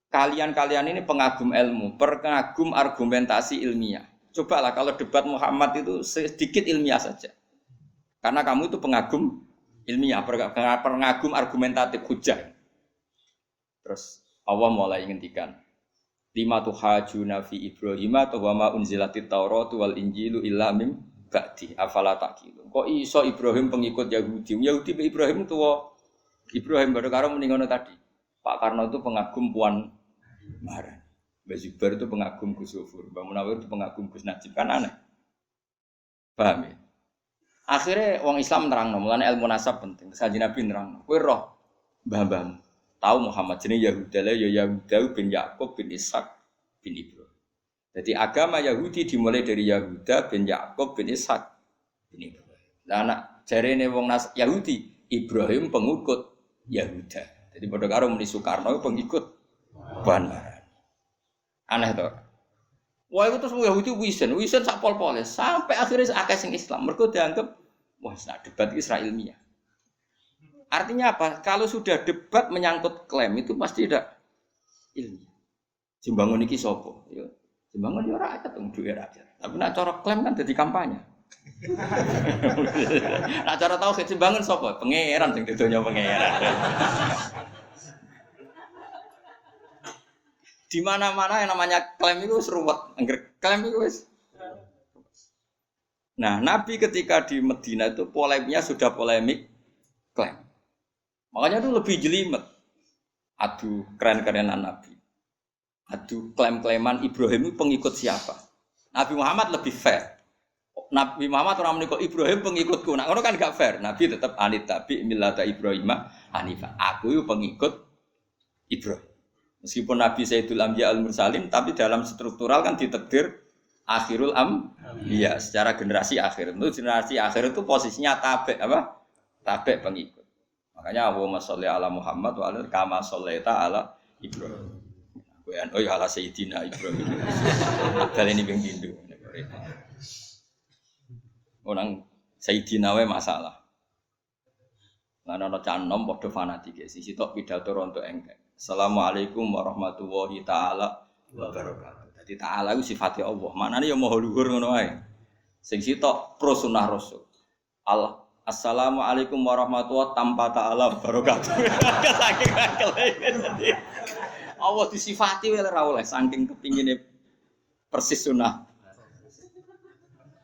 Kalian ini pengagum ilmu, pengagum argumentasi ilmiah. Cobalah kalau debat Muhammad itu sedikit ilmiah saja. Karena kamu itu pengagum ilmiah, pengagum argumentatif hujah. Terus Allah mulai ngendikan lima tuhajuna fi Ibrahim atau wa ma unzilatit Tauratu wal Injilu illa mim ba'di afala taqilun. Kok iso Ibrahim pengikut Yahudi? Yahudi be Ibrahim tuwa Ibrahim baru karo muni ngono tadi. Pak Karno itu pengagum Puan Maharani. Mbak Zubair itu pengagum Gus Gufur, Mbak Munawir itu pengagum Gus Najib, kan aneh. Paham ya? Akhirnya wong Islam nerangno, mulane ilmu nasab penting. Kanjeng Nabi nerangno. Kowe roh mbah-mbahmu tahu Muhammad jenenge Yahuda ya Yahuda bin Yakub bin Ishak bin Ibrahim. Jadi agama Yahudi dimulai dari Yahuda bin Yakub bin Ishak bin Ibrahim. Lah anak jarene wong Yahudi Ibrahim pengikut Yahuda. Jadi padha karo muni Soekarno pengikut Puan Maharani. Aneh to. Wah itu terus Yahudi wisen sak pol-pole sampai akhirnya akeh sing Islam. Mergo dianggap wah sak debat Israel ilmiah. Artinya apa? Kalau sudah debat menyangkut klaim itu pasti tidak ilmiah. Jembangun iki sapa? Ya, jembangun ya rakyat wong duwe rakyat. Tapi nek cara klaim kan dadi kampanye. Nek cara tauhid jembangun sapa? Pangeran sing didonya pangeran. Di mana-mana yang namanya klaim itu seruwet. Angger klaim itu wis. Nah, Nabi ketika di Madinah itu polemiknya sudah polemik klaim. Makanya itu lebih jelimet. Aduh, keren-kerenan Nabi. Aduh, klaim-klaiman Ibrahim itu pengikut siapa? Nabi Muhammad lebih fair. Nabi Muhammad orang menikah Ibrahim pengikutku. Nah, itu kan gak fair. Nabi tetap anit tabi millata Ibrahim hanifah. Aku itu pengikut Ibrahim. Meskipun Nabi Sayyidul Anbiya al-Mursalin, tapi dalam struktural kan ditakdir akhirul iya, secara generasi akhir. Itu generasi akhir itu posisinya tabe apa? Tabe pengikut. Makanya Allahumma sholli ala Muhammad wa ala kama shollaita ala Ibrahim. Oh ya ala Sayyidina Ibrahim. Kali ini ping pindho. Orang Sayyidina wae masalah. Lan ana canom padha fanatik sing sitok pidato rontok engke. Assalamualaikum warahmatullahi taala wabarakatuh. Dadi taala iku sifate Allah. Maknane ya maha luhur ngono wae. Sing sitok pro sunah Rasul. Assalamualaikum warahmatullahi tanpa ta'ala wabarakatuh. Saking dadi Allah disifati wae ora oleh saking kepingine persis sunah.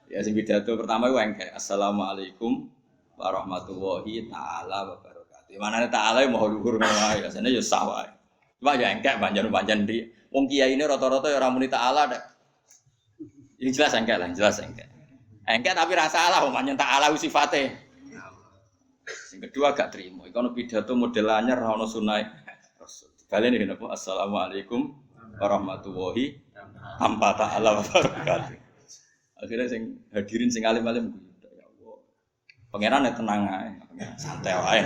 Ya sing pidato pertama iku engke. Assalamualaikum warahmatullahi taala wabarakatuh. Di mana ta'ala maha luhur ngono wae, asane ya sah wae. Cuma ya engkek panjen-panjen di wong kiai ini rata-rata ya ora muni ta'ala nek. Yang jelas engkek lah, jelas engkek. Engke tapi ra salah wong nyentak ala sifate. Sing kedua gak terima. Iku ono pidato model anyar ra ono sunah Rasul. Baleni napa assalamualaikum warahmatullahi tanpa ta'ala wabarakatuh. Akhirnya sing hadirin sing alim-alim ya Allah. Pangeran tenang ae, santai wae.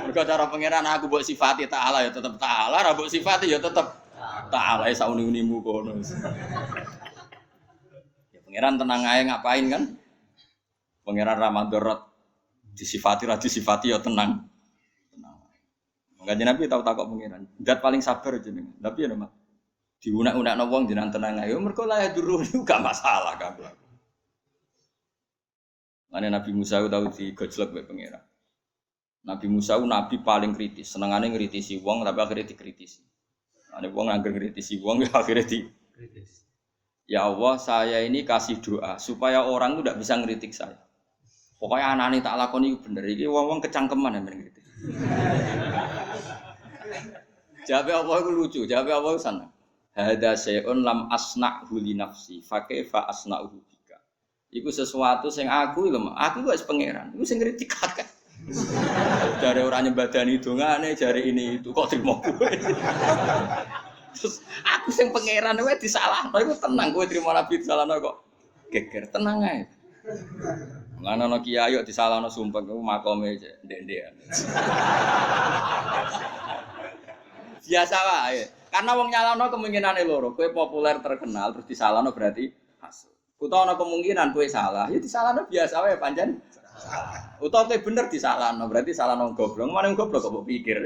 Mergo cara pangeran aku mbok sifati ta'ala ya tetep ta'ala, ra mbok sifati ya tetep ta'ala sauni-unimu kono. Ya pangeran tenang ae ngapain kan? Pangeran Ramadan disifati ra disifati ya tenang. Enggak Nabi tahu takok pangeran. Zat paling sabar jeneng. Tapi ya Mas. Diunak-unakno wong jenengan tenang ae. Mergo la duru gak masalah kabeh. Mane Nabi Musa tahu digojlok mbek pangeran. Nabi Musa nabi paling kritis, senengane ngritisi wong tapi akhirnya dikritisi. Ane wong angger ngritisi wong ya akhirnya dikritis. Ya Allah, saya ini kasih doa supaya orang itu tidak bisa ngritik saya. Pokoknya anane tak lakoni bener iki wong-wong kecangkeman yang ngritik. Jawabe Allah iku lucu, jawabe Allah sana. Hada syai'un lam asna'hu li nafsi, fa kaifa asna'uhu bika. Iku sesuatu sing aku wis pangeran. Iku sing ngritik akeh. Jare ora nyembadani dongane, jare ini itu kok trimo kowe. Terus aku sing pangeran wae disalahno iku tenang kowe trimo nabi disalahno kok geger tenang ae. Lan ana kiai yo disalahno sumpah ku makome ndek-ndekan. Biasa wae. Karena wong nyalano kemungkinane loro, kowe populer terkenal terus disalahno berarti hasud. Utawa ana kemungkinan kowe salah, ya disalahno biasa wae pancen salah. Utawa kowe bener disalahno, berarti salahno goblok. Mana goblok kok mbok pikir.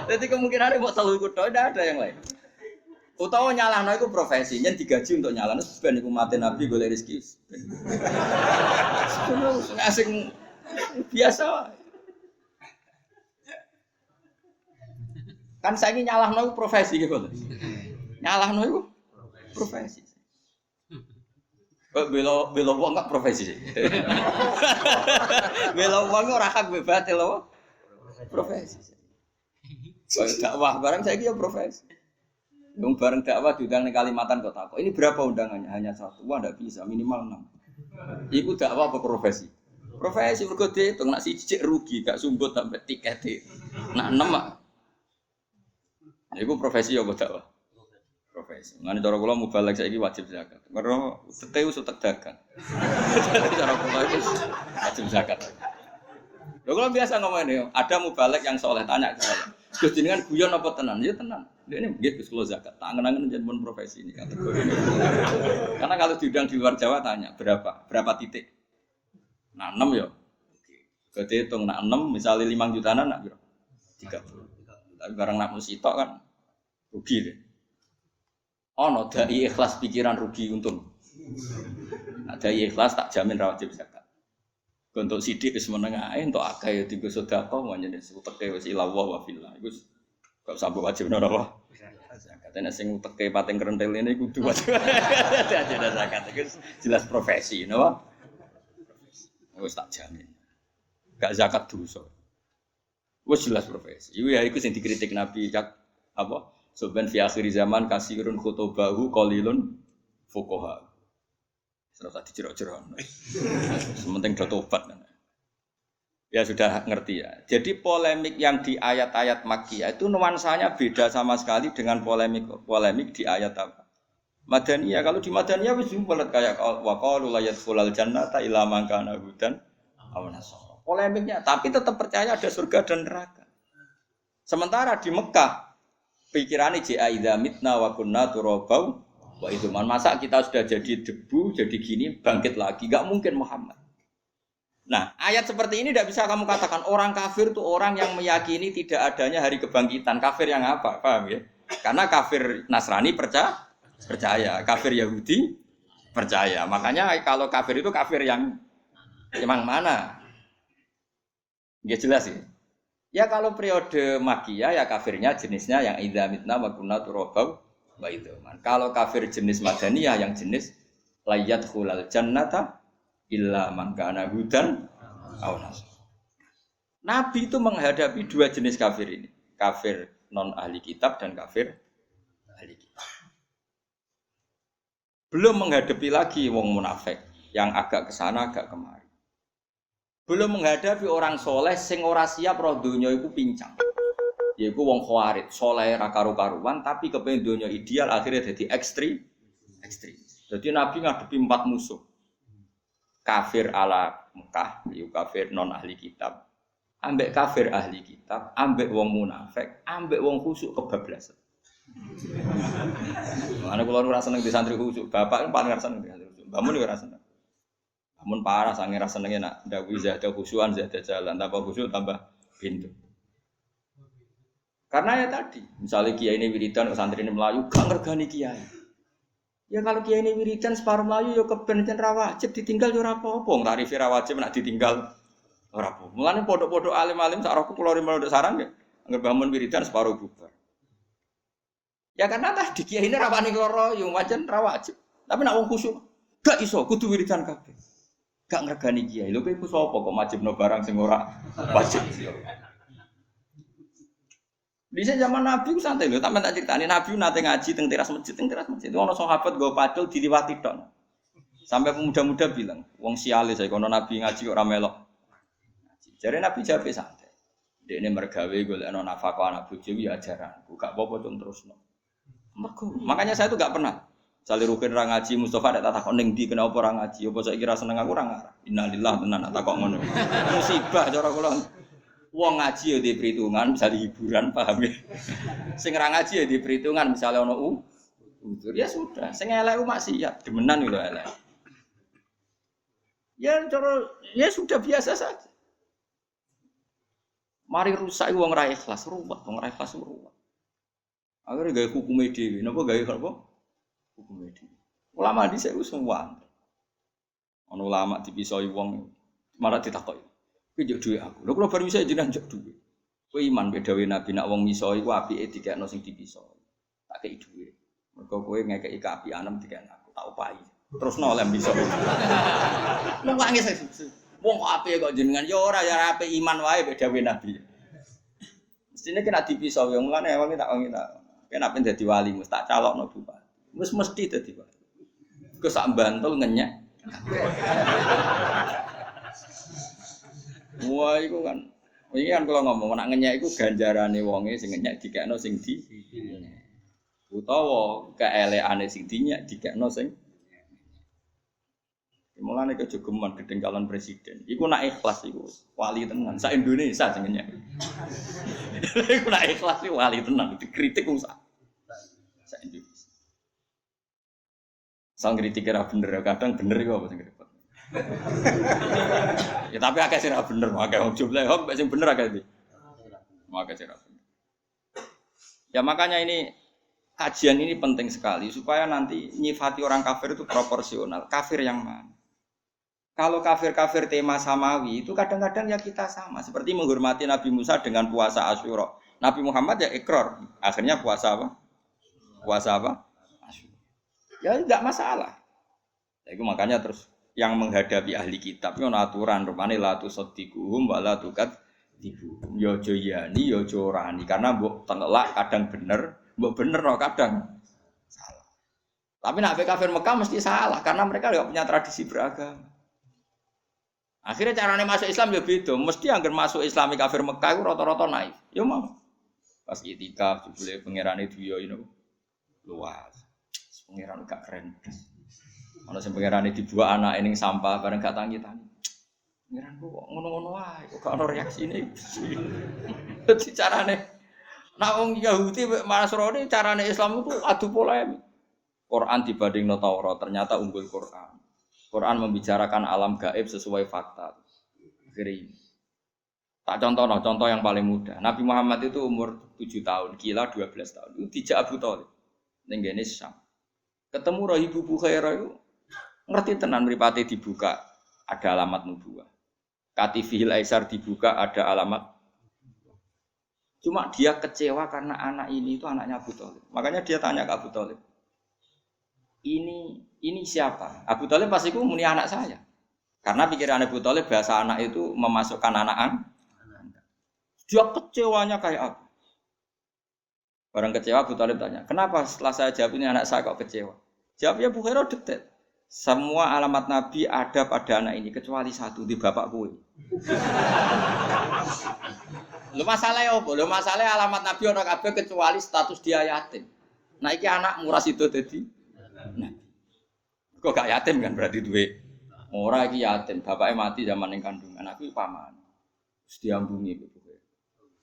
Jadi kemungkinane mbok telu iku tok, ndak ada yang lain. Utawa nyalahno iku profesi, nyen digaji untuk nyalahno ben iku mate nabi golek rezeki. Asing biasa wae. Kan saiki nyalahno iku profesi gitu. Nyalahno iku profesi. Kok belo wong gak profesi. Belo wong ora hak bebas lho. Profesi. Kok dakwah bareng saiki ya profesi. Wong bareng dakwah diundang ning Kalimantan kok takok. Ini berapa undangannya? Hanya 1. Wah ndak bisa, minimal 6. Iku dakwah apa profesi? Profesi mergo diitung nek siji rugi gak sumbut sampai tiket. Nak 6 mak. Iku profesi apa dakwah? Profesi. Ngene cara kula mubalek saiki wajib zakat. Mergo tete wis utek dagang. Cara kula itu wajib zakat. Lho kula biasa ngomongin ada mubalek yang soleh tanya ke saya. Gus jenengan guyon apa tenan? Ya tenan. Dene nggih Gus kula zakat. Tak angen-angen jenengan profesi ini kategori ini. Karena kalau diundang di luar Jawa tanya berapa? Berapa titik? Nah 6 ya. Oke. Gede hitung nak 6 misalnya 5 jutaan nak piro? 30. Tapi barang nak musitok kan rugi deh. Ono dai ikhlas pikiran rugi untung. Nah dai ikhlas tak jamin ra wajib zakat. Untuk sidik wis meneng ae entuk akeh ya dienggo sedekah menjene uteke wis ilawah wa fillah. Iku kok sampe wajib napa? Zakat. Nek sing uteke pating krentel ini kudu wajib. Ada zakat. Iku jelas profesi napa? Wis tak jamin. Gak zakat dosa. Wes jelas profesi. Iku sing dikritik Nabi apa? Soben fi akhir zaman kasirun khutubahu qalilun fuqaha. Serasa dijerok-jerok. Sementing do tobat. Ya sudah ngerti ya. Jadi polemik yang di ayat-ayat Makkiyah itu nuansanya beda sama sekali dengan polemik di ayat apa? Madaniyah. Kalau di Madaniyah wis bulat kayak wa qalu la yadkhulul jannata illa man kana hudan aw nasara. Polemiknya, tapi tetap percaya ada surga dan neraka. Sementara di Mekah, pikirannya jaa idza mitna wa kunna turabau wa idzuman. Masa kita sudah jadi debu, jadi gini, bangkit lagi? Enggak mungkin Muhammad. Nah, ayat seperti ini tidak bisa kamu katakan orang kafir itu orang yang meyakini tidak adanya hari kebangkitan. Kafir yang apa? Paham ya? Karena kafir Nasrani percaya, kafir Yahudi percaya. Makanya kalau kafir itu kafir yang mana? Ya jelas ya. Ya kalau periode Makkiyah ya kafirnya jenisnya yang idza mitna wa kunna turabau wa idzuman. Kalau kafir jenis Madaniyah yang jenis layat khulal jannata illa man kana hudan aw nasara. Nabi itu menghadapi dua jenis kafir ini. Kafir non ahli kitab dan kafir ahli kitab. Belum menghadapi lagi wong munafik yang agak kesana agak kemari. Belum menghadapi orang soleh sing ora siap roh donya iku pincang. Yaiku wong khawarit, soleh ra karu-karuan tapi kepengin donya ideal akhirnya jadi ekstrim. Jadi Nabi ngadepi 4 musuh. Kafir ala Mekah, yaiku kafir non ahli kitab. Ambek kafir ahli kitab, ambek wong munafik, ambek wong khusyuk kebablasan. Ana kula ora seneng di santri khusyuk, bapak kan paling ora seneng di santri khusyuk. Bamun ora seneng. Bamun parah sange ora senenge nak ndawuhi zada khusyuan zada jalan, tambah khusyuk tambah pintu. Karena ya tadi, misalnya kiai ini wiridan ke santri ini Melayu, gak ngergani kiai. Ya kalau kiai ini wiridan separuh Melayu, ya keben ra wajib ditinggal ya ora apa-apa. Tarif ra wajib nak ditinggal ora apa. Mulane pondok-pondok alim-alim sak rohku kula rimel ndek sarang nggih, anggere bangun wiridan separuh bubar. Ya karena tadi kiai ini ra wani loro, yo wajan ra wajib. Tapi nak wong khusyuk, gak iso kudu wiridan kabeh. Gak ngergani kiai. Lho kowe iku sapa kok majibno barang sing ora wajib. Di zaman Nabi santai lho, tak ceritani Nabi nate ngaji teng teras masjid. Itu ana sahabat nggo pacul diliwati tok. Sampai pemuda-muda bilang, wong siale saya kono Nabi ngaji kok ora melok. Jare Nabi jawab santai. Dekne mergawe golekno nafkah anak bojo ya ajaranku, gak apa-apa cung terusno. Mergo, makanya saya tuh gak pernah. Sale rukin ra ngaji Mustofa nek tak takon ning ndi kenapa ora ngaji, apa saiki ra seneng aku ora ngarah. Innalillah tenan tak kok ngono. Musibah cara kula. Wong ngaji ya di perhitungan, misalnya hiburan, paham ya? Sing ra ngaji ya di perhitungan, misalnya ono udur, ya sudah. Sing elek maksiat, demenan lho elek. Ya sudah biasa saja. Mari rusak wong ra ikhlas, ruwet, wong ra ikhlas ruwet. Akhirnya gawe hukume dhewe, napa gawe apa? Hukume dhewe. Ulama dhisik wis semua. Ono ulama dipisoi wong malah ditakoki. Kowe njuk dhuwit aku. Lha kula bar misoi jenengan njuk dhuwit. Kowe iman be dawuh Nabi nak wong misoi ku apike dikekno sing dipisoi. Tak kei dhuwit. Mergo kowe ngekeki kaapianem dikekno aku tak upahi. Terusno oleh misoi. Wong kok nangis. Wong kok apike kok jenengan ya ora ya apik iman wae be dawuh Nabi. Mestine kena dipisoi wong mulane wong tak wong tak. Kena pen dadi wali mesti tak calokno bupati. Wis mesti dadi wali. Kok sak Bantul ngenyek. Wah, itu kan. Ini kan kalau ngomong nak ngenyek itu ganjarane wonge sing ngenyek dikekno sing di. Utawa keeleane sing dinyak dikekno sing. Mulane kejogeman gedeng calon presiden. Iku nak ikhlas iku wali tenan. Sak Indonesia sing ngenyek. Iku nak ikhlas iku wali tenan dikritik wong sak Indonesia. Sang kritik ora bener, kadang bener iku apa sing repot. Ya tapi akeh sing ora bener, akeh wong jumlah kok sing bener akeh iki. Akeh sing ora bener. Ya makanya ini kajian ini penting sekali supaya nanti nyifati orang kafir itu proporsional. Kafir yang mana? Kalau kafir-kafir tema samawi itu kadang-kadang ya kita sama. Seperti menghormati Nabi Musa dengan puasa Asyura. Nabi Muhammad ya ikrar. Akhirnya puasa apa? Puasa apa? Asyura. Ya enggak masalah. Itu makanya terus yang menghadapi ahli kitab itu aturan rupane la tusaddiquhum wa la tukadzibuhum. Ya aja yani ya aja orani karena mbok tengelak kadang bener, mbok bener kadang salah. Tapi nek kafir Mekah mesti salah karena mereka enggak punya tradisi beragama. Akhirnya carane masuk Islam ya beda, mesti anggar masuk Islami kafir Mekah itu rata-rata naif. Ya mau. Pas itikaf jebule pangerane duya ini luas. Pangeran gak keren. Ana sing pangerane dibuak anake ning sampah bareng gak tangi-tangi. Pangeran kok ngono-ngono wae, kok gak ono reaksine. Dadi carane nek wong Yahudi mek Nasrani carane Islam itu adu polemik. Quran dibandingno Taurat ternyata unggul Quran. Quran membicarakan alam gaib sesuai fakta. Akhirnya tak contoh yang paling mudah. Nabi Muhammad itu umur 7 tahun, gila 12 tahun. Itu dijak Abu Thalib ning gene Syam. Ketemu Rahibu Bukhairah itu ngerti tenan mripate dibuka ada alamat nubuwah. Katifil Aisar dibuka ada alamat. Cuma dia kecewa karena anak ini itu anaknya Abu Thalib. Makanya dia tanya ke Abu Thalib. Ini siapa? Abu Thalib pasti ku muni anak saya. Karena pikiran Abu Thalib bahasa anak itu memasukkan anak. Dia kecewanya kayak apa? Orang kecewa Abu Thalib tanya, kenapa setelah saya jawab ini anak saya kok kecewa? Jawabnya Bukhairah detail. Semua alamat Nabi ada pada anak ini kecuali satu di bapak gue. Lu masalahnya apa? Lu masalahnya alamat Nabi orang kabeh kecuali status dia yatim. Nah iki anak muras itu tadi. Nah, kok gak yatim kan berarti duwe. Ora iki yatim, bapaknya mati zaman yang kandungan. Aku paman. Terus diambungi gitu.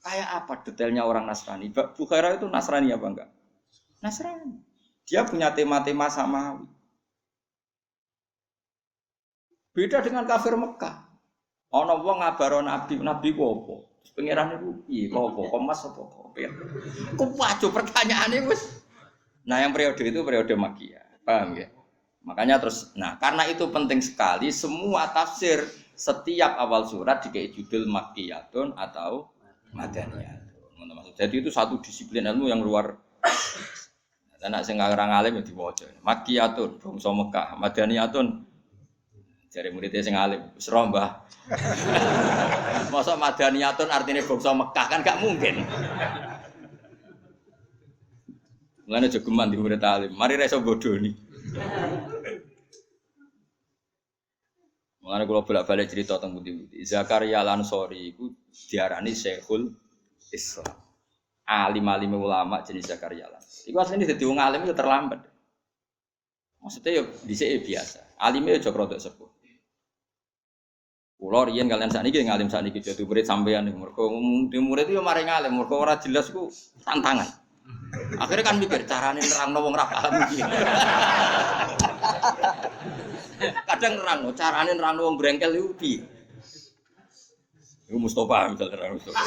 Kayak apa detailnya orang Nasrani? Bukhairah itu Nasrani apa enggak? Nasrani. Dia punya tema-tema samawi. Beda dengan kafir Mekah. Ana wong ngabaro nabi ku apa? Pangeran niku piye? Apa? Komas apa? Ku wajo pertanyaane wis. Nah, yang periode itu periode Makkiyah. Paham ya? Makanya terus karena itu penting sekali semua tafsir setiap awal surat dikei judul Makkiyatun atau Madaniyatun. Jadi itu satu disiplin ilmu yang luar. Anak sing ngarang alim ya diwaca. Makkiyatun bangsa Mekah, Madaniyatun jare muridé sing alim, wis rombah. Masa Madaniyatun artinya bangsa Mekah kan gak mungkin. Mulane jogeman di murid alim, mari ra iso bodoni. Mulane kula bolak-balik cerita teng pundi-pundi. Zakaria Al-Ansori iku diarani Syekhul Islam. Alim-alim ulama jenis Zakaria Al-Ansori. Iku asline dadi wong alim itu terlambat. Maksudnya ya dhisik biasa. Alime aja rodok sepuh. Kula riyen kalian sakniki ngalim sakniki jadi murid sampean niku. Mergo murid itu yo mari ngalim, mergo ora jelas ku tantangan. Akhirnya kan mikir carane nerangno wong ra paham iki. Kadang nerangno carane nerangno wong brengkel iku piye? Iku Mustofa misalnya nerangno Mustofa.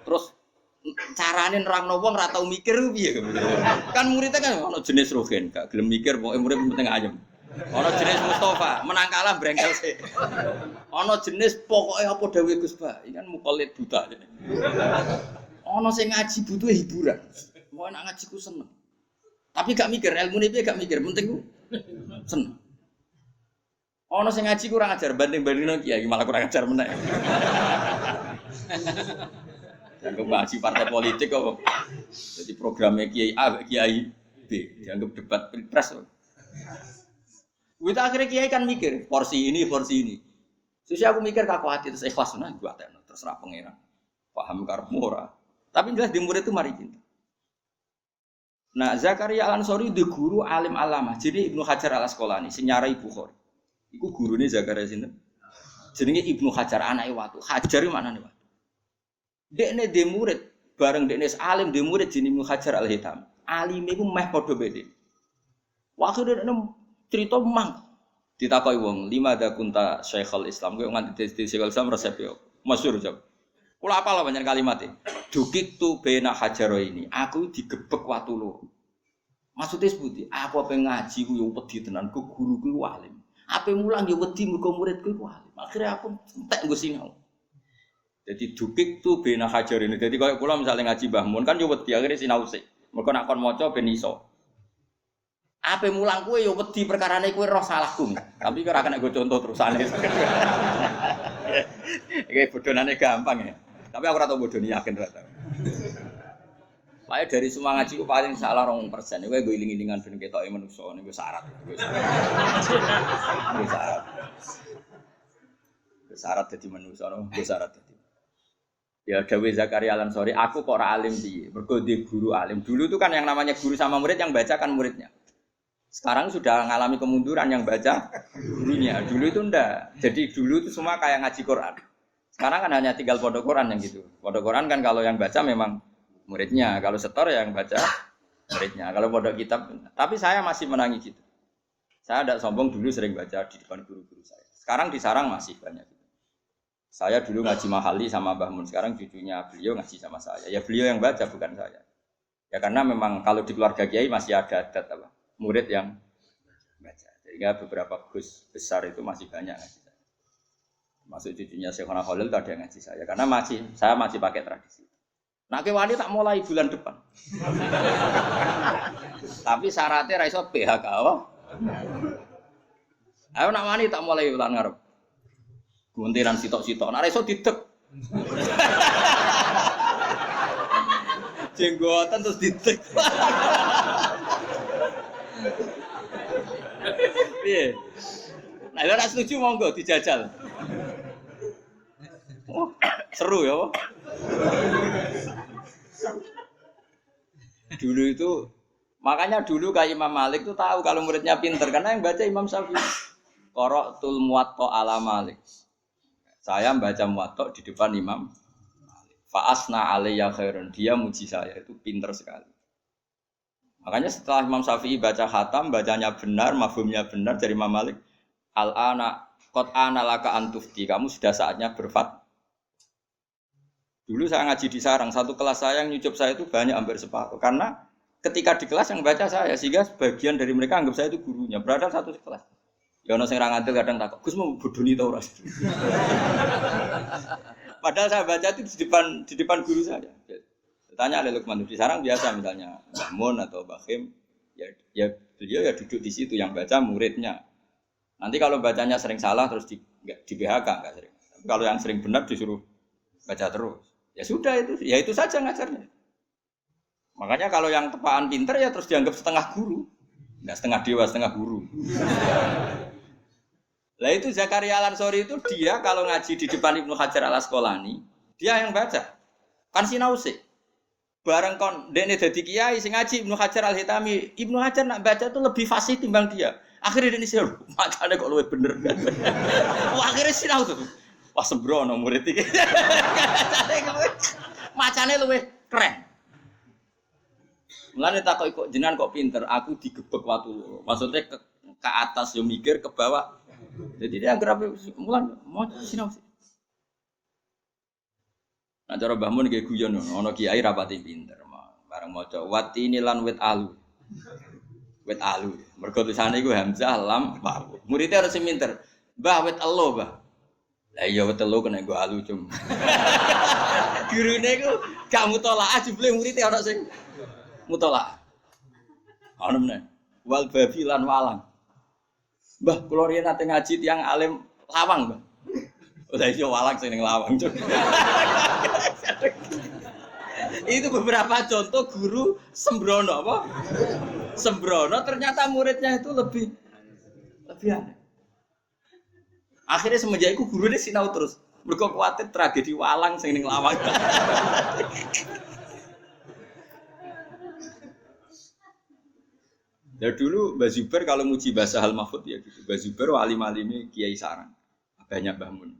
Terus carane nerangno wong ra tau mikir ku piye? Kan muridnya kan ono jenis rogen, gak gelem mikir pokoke murid penting ayem. Ono jenis Mustofa, menang kalah brengkel sih. Ono jenis pokoknya apa dawuh Gus Ba, iki kan mukallid buta. Ono sing ngaji butuh hiburan. Mau nak ngaji ku seneng. Tapi gak mikir, ilmune piye gak mikir, penting ku seneng. Ono sing ngaji kurang ajar banding-bandingno kiai malah kurang ajar meneh. Dianggap ngaji partai politik kok. Jadi programnya kiai A, kiai B, dianggap debat pilpres. Kita akhirnya kiai kan mikir, porsi ini. Terus aku mikir kaku hati terus ikhlas nah gua tekno terserah pangeran. Paham karepmu ora. Tapi jelas di murid itu mari cinta. Nah, Zakaria Al-Ansori di guru alim alamah. Jadi Ibnu Hajar Al-Asqalani sing nyarai Bukhari. Iku gurune Zakaria sinten? Jenenge Ibnu Hajar anake Watu. Hajar iki maknane Watu. Dekne de murid bareng dekne alim de murid jenenge Ibnu Hajar Al-Hitam. Alime iku meh padha beda. Waktu dekne cerita mang ditakoki wong, lima da kunta Syekhul Islam. Kowe nganti di Syekhul Islam resep yo. Masyhur jawab. Kula apal banyak kalimatnya. Dukitu bena hajaro ini. Aku digebek watu loro. Maksudnya sebuti. Aku apa ngaji ku yang wedi tenan. Ku guru ku alim. Apa mulang ya wedi mergo murid ku alim. Akhirnya aku entek nggo sinau. Jadi dukitu bena hajaro ini. Jadi kalau kula misalnya ngaji Mbah Mun kan ya wedi akhirnya sinau sik. Mergo nak kon maca ben iso. Apa mulang kowe ya wedi perkarane kowe roh salahku. Tapi ora kena go contoh terusane. Iki bodonane gampang ya. Tapi aku ora tau bodoni yakin ora tau. Pae dari semua ngaji ku paling salah 2%. Kowe go iling-ilingan ben ketoke menungso niku syarat. Syarat dadi menungso no, syarat dadi. Ya dawuh Zakaria Al-Ansori, aku kok ora alim piye? Mergo di guru alim. Dulu itu kan yang namanya guru sama murid yang baca kan muridnya. Sekarang sudah mengalami kemunduran yang baca gurunya. Dulu itu ndak. Jadi dulu itu semua kayak ngaji Quran. Sekarang kan hanya tinggal pondok Quran yang gitu. Pondok Quran kan kalau yang baca memang muridnya, kalau setor yang baca muridnya. Kalau pondok kitab, tapi saya masih menangi gitu. Saya tidak sombong dulu sering baca di depan guru-guru saya. Sekarang di sarang masih banyak. Gitu. Saya dulu ngaji Mahali sama Mbah Mun, sekarang cucunya beliau ngaji sama saya. Ya beliau yang baca bukan saya. Ya karena memang kalau di keluarga kiai masih ada adat apa? Murid yang baca. Sehingga beberapa gus besar itu masih banyak ngaji saya. Masuk cucunya Syekhona Khalil itu ada yang ngaji saya. Karena saya masih pakai tradisi. Nah kewani tak mulai bulan depan. Tapi syaratnya ra iso PHK. Ayo nak wani tak mulai bulan ngarep. Guntiran sitok-sitok. Nak ra iso didek. Jenggotan terus didek. Piye? Nah, ora setuju monggo dijajal. Oh, seru ya, Pak. Dulu itu makanya dulu kayak Imam Malik tuh tahu kalau muridnya pinter karena yang baca Imam Syafi'i. Qara'tul Muwatta ala Malik. Saya membaca Muwatta di depan Imam Malik. Fa asna alayya khairan. Dia muji saya itu pinter sekali. Makanya setelah Imam Syafi'i baca khatam, bacanya benar, mafhumnya benar dari Imam Malik, al-ana qad ana laka antufti. Kamu sudah saatnya berfatwa. Dulu saya ngaji di sarang, satu kelas saya yang nyucup saya itu banyak hampir separuh. Karena ketika di kelas yang baca saya, sehingga sebagian dari mereka anggap saya itu gurunya. Berada satu kelas. Ya ono sing ra ngantil kadang takut, Gus mau bodoni ta ora? Padahal saya baca itu di depan guru saya. Tanya oleh Lukman di sarang biasa misalnya Mbah Mun atau Mbah Khim, ya beliau ya duduk di situ yang baca muridnya. Nanti kalau bacanya sering salah terus di PHK enggak sering. Tapi kalau yang sering benar disuruh baca terus. Ya sudah itu saja ngajarnya. Makanya kalau yang tepaan pinter ya terus dianggap setengah guru. Enggak setengah dewa, setengah guru. Lah itu Zakaria Al-Ansori itu dia kalau ngaji di depan Ibnu Hajar Al-Asqalani, dia yang baca. Kan sinau sih. Bareng kon dekne dadi kiai sing ngaji Ibnu Hajar Al-Hitami, Ibnu Hajar nak baca itu lebih fasih timbang dia. Akhirnya dekne sih, macane kok luwih bener kan. Wah, akhirnya sinau tuh. Wah, sembrono murid iki. Macane luwih keren. Mulane takok kok jenengan kok pinter, aku digebek watu loro. Maksudnya ke atas yo mikir, ke bawah. Jadi dia anggere mulan mau sinau sih. Nah, cara Mbah Mun nggih guyon ana kiai rapati pinter. Bareng maca watini lan wit alu. Wit alu. Mergo tulisane iku hamzah lam waw. Muridé harus sing pinter. Mbah wit elo, Mbah. Lah iya wit elo kena nggo alu cum. Gurune iku gak mutolaah jebule muridé ana sing mutolaah. Ana meneh. Wal babi lan walang. Mbah, kula riyen ate ngaji tiyang alim lawang, Mbah. Udah iso walang sing ning lawang. Itu beberapa contoh guru sembrono apa? Sembrono ternyata muridnya itu lebih aneh. Akhirnya semenjak itu gurunya sinau terus. Mergo kuwatir tragedi walang sing ning lawang. Ya dulu Mbah Zubair kalau muji bahasa Al Mahfud ya gitu. Mbah Zubair alim-alime Kiai Sarang. Banyak Mbah Mun.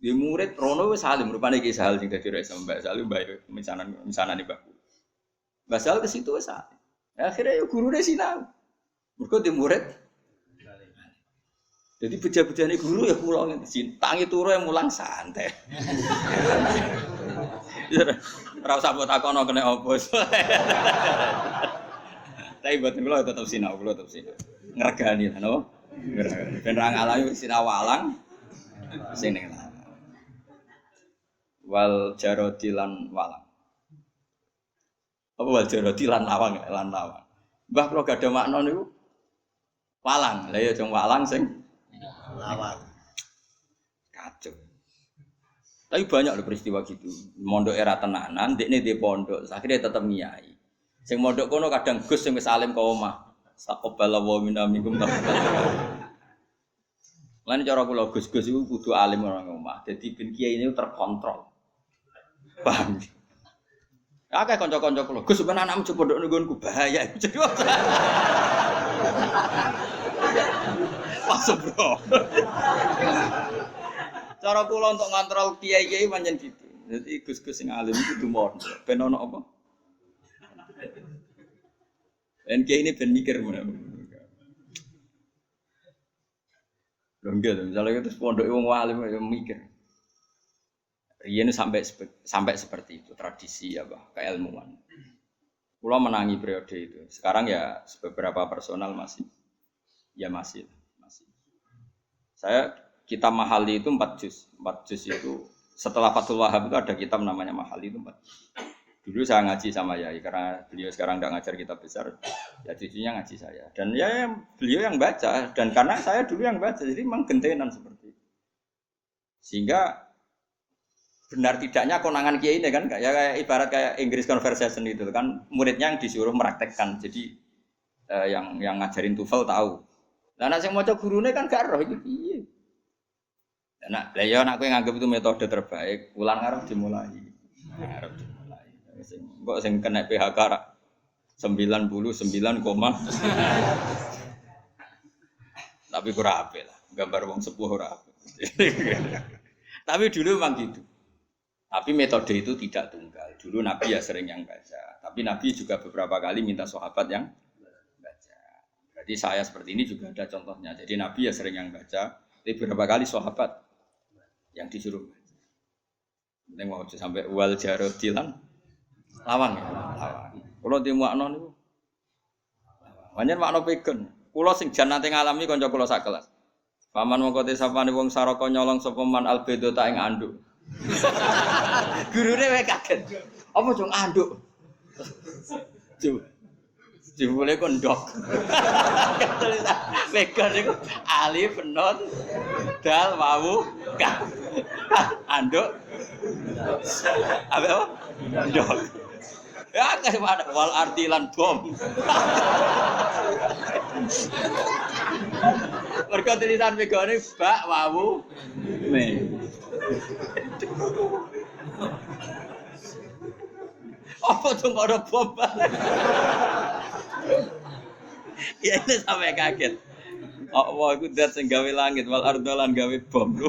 Di murid Rono wis salim rupane Kiai Sahal sing dadi rek sama Mbah Salim Mbah misanane Mbah. Mbah Sahal ke situ wis salim. Akhirnya ya gurune sinau. Mergo di murid. Jadi beja-bejane guru ya kula ngene. Tangi turu yang mulang santai. Ora usah mbok takono kena opo. Tapi buatan kula tetep sinau, Ngergani lho, napa? Ngergani. Ben ra ngalami sinau walang sing ning wal jarodi lan walang. Apa wal jarodi lan lawang, Mbah kula gak ada makna niku walang. Lah ya jeng walang sing lawang. Kacau. Tapi banyak lho peristiwa gitu. Mondok era tenanan, dekne di pondok, akhirnya tetep ngiyai. Sing mondok kono kadang Gus sing wis alim ka omah. Taqabbala wa minna minkum taqabbal. Lan cara kula Gus-gus iku kudu alim ora omah. Dadi ben kiai ini terkontrol. Paham? Akeh kanca-kanca kula, Gus ben anakmu coba pondok nggonku bahaya. Pas bro. Cara kula untuk ngontrol kiai-kiai pancen gitu. Dadi Gus-gus sing alim kudu mondok. Ben ono apa? Dan kiai ini ben mikir mana? Enggak, misalnya itu pondok wong alim yang mikir. Riyen sampai seperti itu tradisi apa keilmuan. Pulau menangi periode itu. Sekarang ya beberapa personal masih. Kita Mahali itu 4 juz. 4 juz itu setelah Fathul Wahhab itu ada kitab namanya Mahali itu 4 juz. Dulu saya ngaji sama Yai karena beliau sekarang tidak ngajar kitab besar, ya cucunya ngaji saya. Dan ya beliau yang baca dan karena saya dulu yang baca jadi memang gentenan seperti itu. Sehingga benar tidaknya konangan kiai ini kan kayak ibarat kayak English conversation itu kan muridnya yang disuruh meraktekkan. Jadi yang ngajarin TOEFL tahu. Lah nek sing maca gurune kan gak roh iki piye. Lah ya nek kowe nganggep itu metode terbaik, ulang arep dimulai. Arep dimulai. Kok sing kena PHK ra 99, tapi kurang apik lah. Gambar wong sepuh ora apik. Tapi dulu memang gitu. Tapi metode itu tidak tunggal. Dulu Nabi ya sering yang baca. Tapi Nabi juga beberapa kali minta sahabat yang baca. Berarti saya seperti ini juga ada contohnya. Jadi Nabi ya sering yang baca. Tapi beberapa kali sahabat yang disuruh baca. Ini mau sampai wal jarodilan lawang ya. Lawang. Kalau di makna niku. Banyak makna pegon. Kulo sing jan nate ngalami kanca kulo sak kelas. Paman mongko te sapane wong saraka nyolong sapa man albedo ta ing anduk. Gurune wae kaget. Apa jong anduk? Jebule kon ndok. Pegon iku alif non dal wawu ka. Anduk. Apa? Ndok. Ya kayak mana wal artilan bom. Mergo tulisan megane bak wawu me. Apa tuh ada bom? Ya itu sampai kaget. Allah iku dat sing gawe langit wal ardolan gawe bom.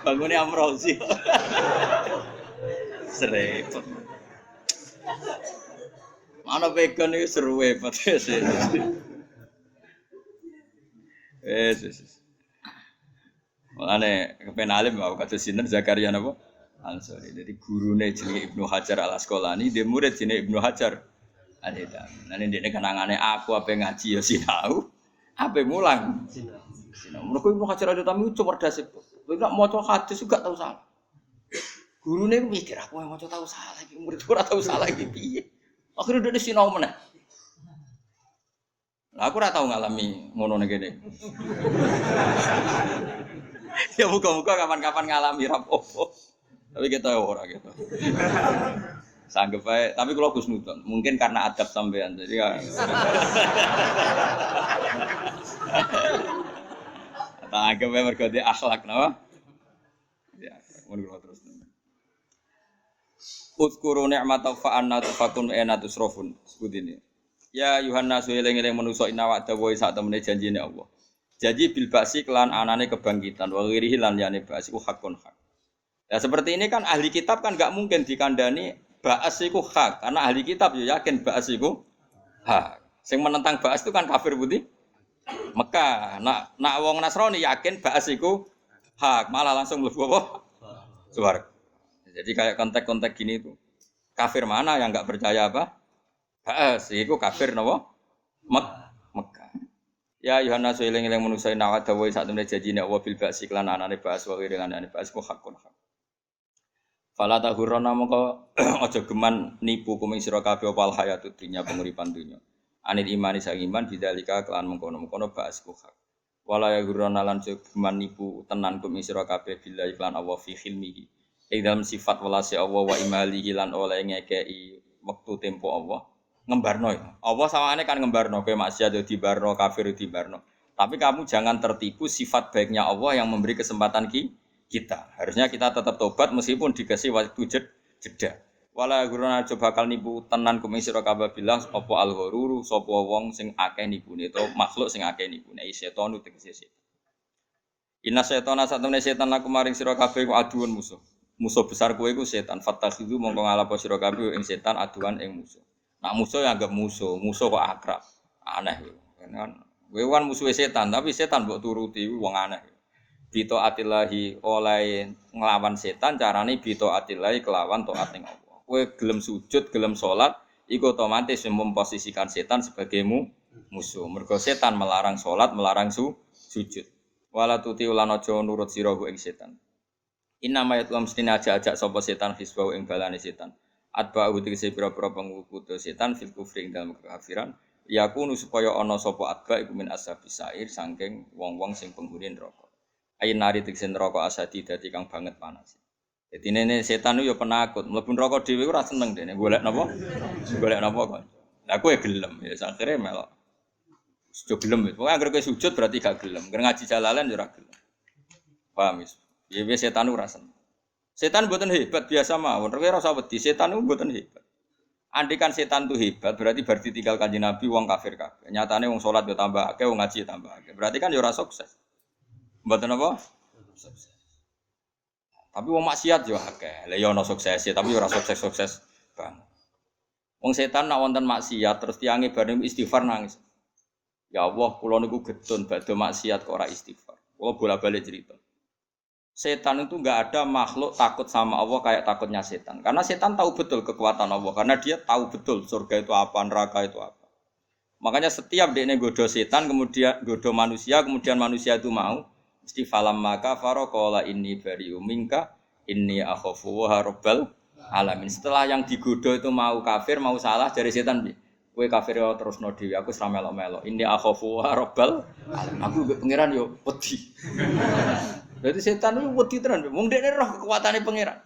Bangune Amrozi. Serempet. Mana vegan itu seru hebat sih. Makanya kepen alim mau kata sinten Zakaria napa? Ansori. Jadi gurune jenenge Ibnu Hajar Al Asqalani, dia murid jenenge Ibnu Hajar Al-Haytami. Nane ndekne kenangane aku ape ngaji ya sinau, ape mulang. Sinau. Mergo Ibnu Hajar Al-Haytami itu cerdas itu. Nek maca hadis juga tahu salah. Gurune mikir aku maca tahu salah iki, murid ora tahu salah iki piye. Akhirnya dia sinau meneh. Lah aku ora tau ngalami ngono ning kene. Ya muga-muga kapan-kapan ngalami ra apa-apa. Tapi kita ora gitu. Sanggep ae, tapi kalau Gus Nudon, mungkin karena adab sampean. Jadi ya. Tak anggap ae mergo dia akhlak napa? Ya, mun kula terus. Uzkuru ni'mata fa'anna tafakun ena tusrofun. Sebut ini. Ya Yuhanna sueling-eling manusa inna wa'da wa sak temene janjine Allah. Janji bil ba'si kelan anane kebangkitan wa ghirihi lan liyane ba'si hakun hak. Ya seperti ini kan ahli kitab kan enggak mungkin dikandani ba'as iku hak karena ahli kitab yo yakin ba'as iku hak. Sing menentang ba'as itu kan kafir putih Mekah. Nak wong Nasrani yakin ba'as iku hak, malah langsung mlebu apa? Swarga. Jadi kayak kontak-kontak gini itu kafir mana yang enggak percaya apa? Ba'as, itu kafir napa? Mekah. Ya Yohanes eling-eling manusa nawat dawuh sak temene janjine Allah bil ba'si lan anane ba'as wa ghirane ba'as ku hakun hak. Fala tahurana mongko aja geman nipu kuming sira kabeh opal hayatud dunya penguripan dunya. Anil imani sang iman bidzalika kelan mengkono-mengkono ba'as ku hak. Wala ya ghurana lan geman nipu tenan kuming sira kabeh billahi lan Allah fi khilmihi. Ing dalam sifat welase Allah wa imalihi lan oleh ngekei wektu tempo Allah ngembarno ya. Allah sawane kan ngembarno kowe maksiat yo dibarno, kafir dibarno. Tapi kamu jangan tertipu sifat baiknya Allah yang memberi kesempatan kita. Harusnya kita tetap tobat meskipun dikasih waktu jeda. Wala guruna aja bakal nipu tenan kuming sira kabeh bilang apa al-ghururu sapa wong sing akeh nipune to makhluk sing akeh nipune setan tegese setan. Inna setana satemene setan laku maring sira kabeh ku aduun musuh. Musuh besar kowe iku setan. Fatakhidu mongko ngalapo sira kabeh ing setan aduan ing musuh. Nak musuh ya anggap musuh kok akrab. Aneh yo. Kan kowe kan musuh setan, tapi setan mbok turuti wong aneh. Bito atillahi oleh nglawan setan carane bito atillahi kelawan taat ning Allah. Kowe gelem sujud, gelem salat, iku otomatis memposisikan setan sebagai musuh. Mergo setan melarang salat, melarang sujud. Wala tuti ulan aja nurut sira ing setan. Inna mayat lam mestine aja-ajak sapa setan hisbau ing balane setan. Atba utikse pira-pira pengikuti setan fil kufri ing dalem kekafiran. Yakunu supaya ana sapa atba iku min ashabis sair saking wong-wong sing penghuni neraka. Ayin nari tiksen neraka asadi dadi kang banget panas. Dadi nene setan yo penakut, mlebu neraka dhewe ora seneng dene golek napa? Golek napa kok. Lah kowe gelem ya akhire melok. Sujud gelem. Pokoke anggere kowe sujud berarti gak gelem. Anggere ngaji jalalan ya ora gelem. Paham wis. Ya wis setan ora seneng. Setan mboten hebat biasa mawon. Kowe ora usah wedi, setan niku mboten hebat. Andikan setan itu hebat, berarti bar ditinggal Kanjeng Nabi wong kafir kabeh. Nyatane wong salat yo tambah akeh, wong ngaji yo tambah akeh. Berarti kan yo ora sukses. Mboten apa? Sukses. Tapi wong maksiat yo akeh. Lah yo ana suksese, tapi yo ora sukses-sukses banget. Wong setan nak wonten maksiat terus tiange bareng istighfar nangis. Ya Allah, kula niku gedun badhe maksiat kok ora istighfar. Kula bola-balik cerita. Setan itu enggak ada makhluk takut sama Allah kayak takutnya setan. Karena setan tahu betul kekuatan Allah. Karena dia tahu betul surga itu apa, neraka itu apa. Makanya setiap dia godo setan, kemudian godo manusia, kemudian manusia itu mau. Mesti falam maka farokola ini bariu minka, ini akhofu wa rabbal alamin. Setelah yang digodo itu mau kafir, mau salah, dari setan. Kowe kafir yo terus no dhewe, aku ora melok-melok. Ini akhofu wa rabbal alamin. Aku pengiran yo wedi. Jadi setan itu wedi tenan, wong dekne roh kekuatane pangeran.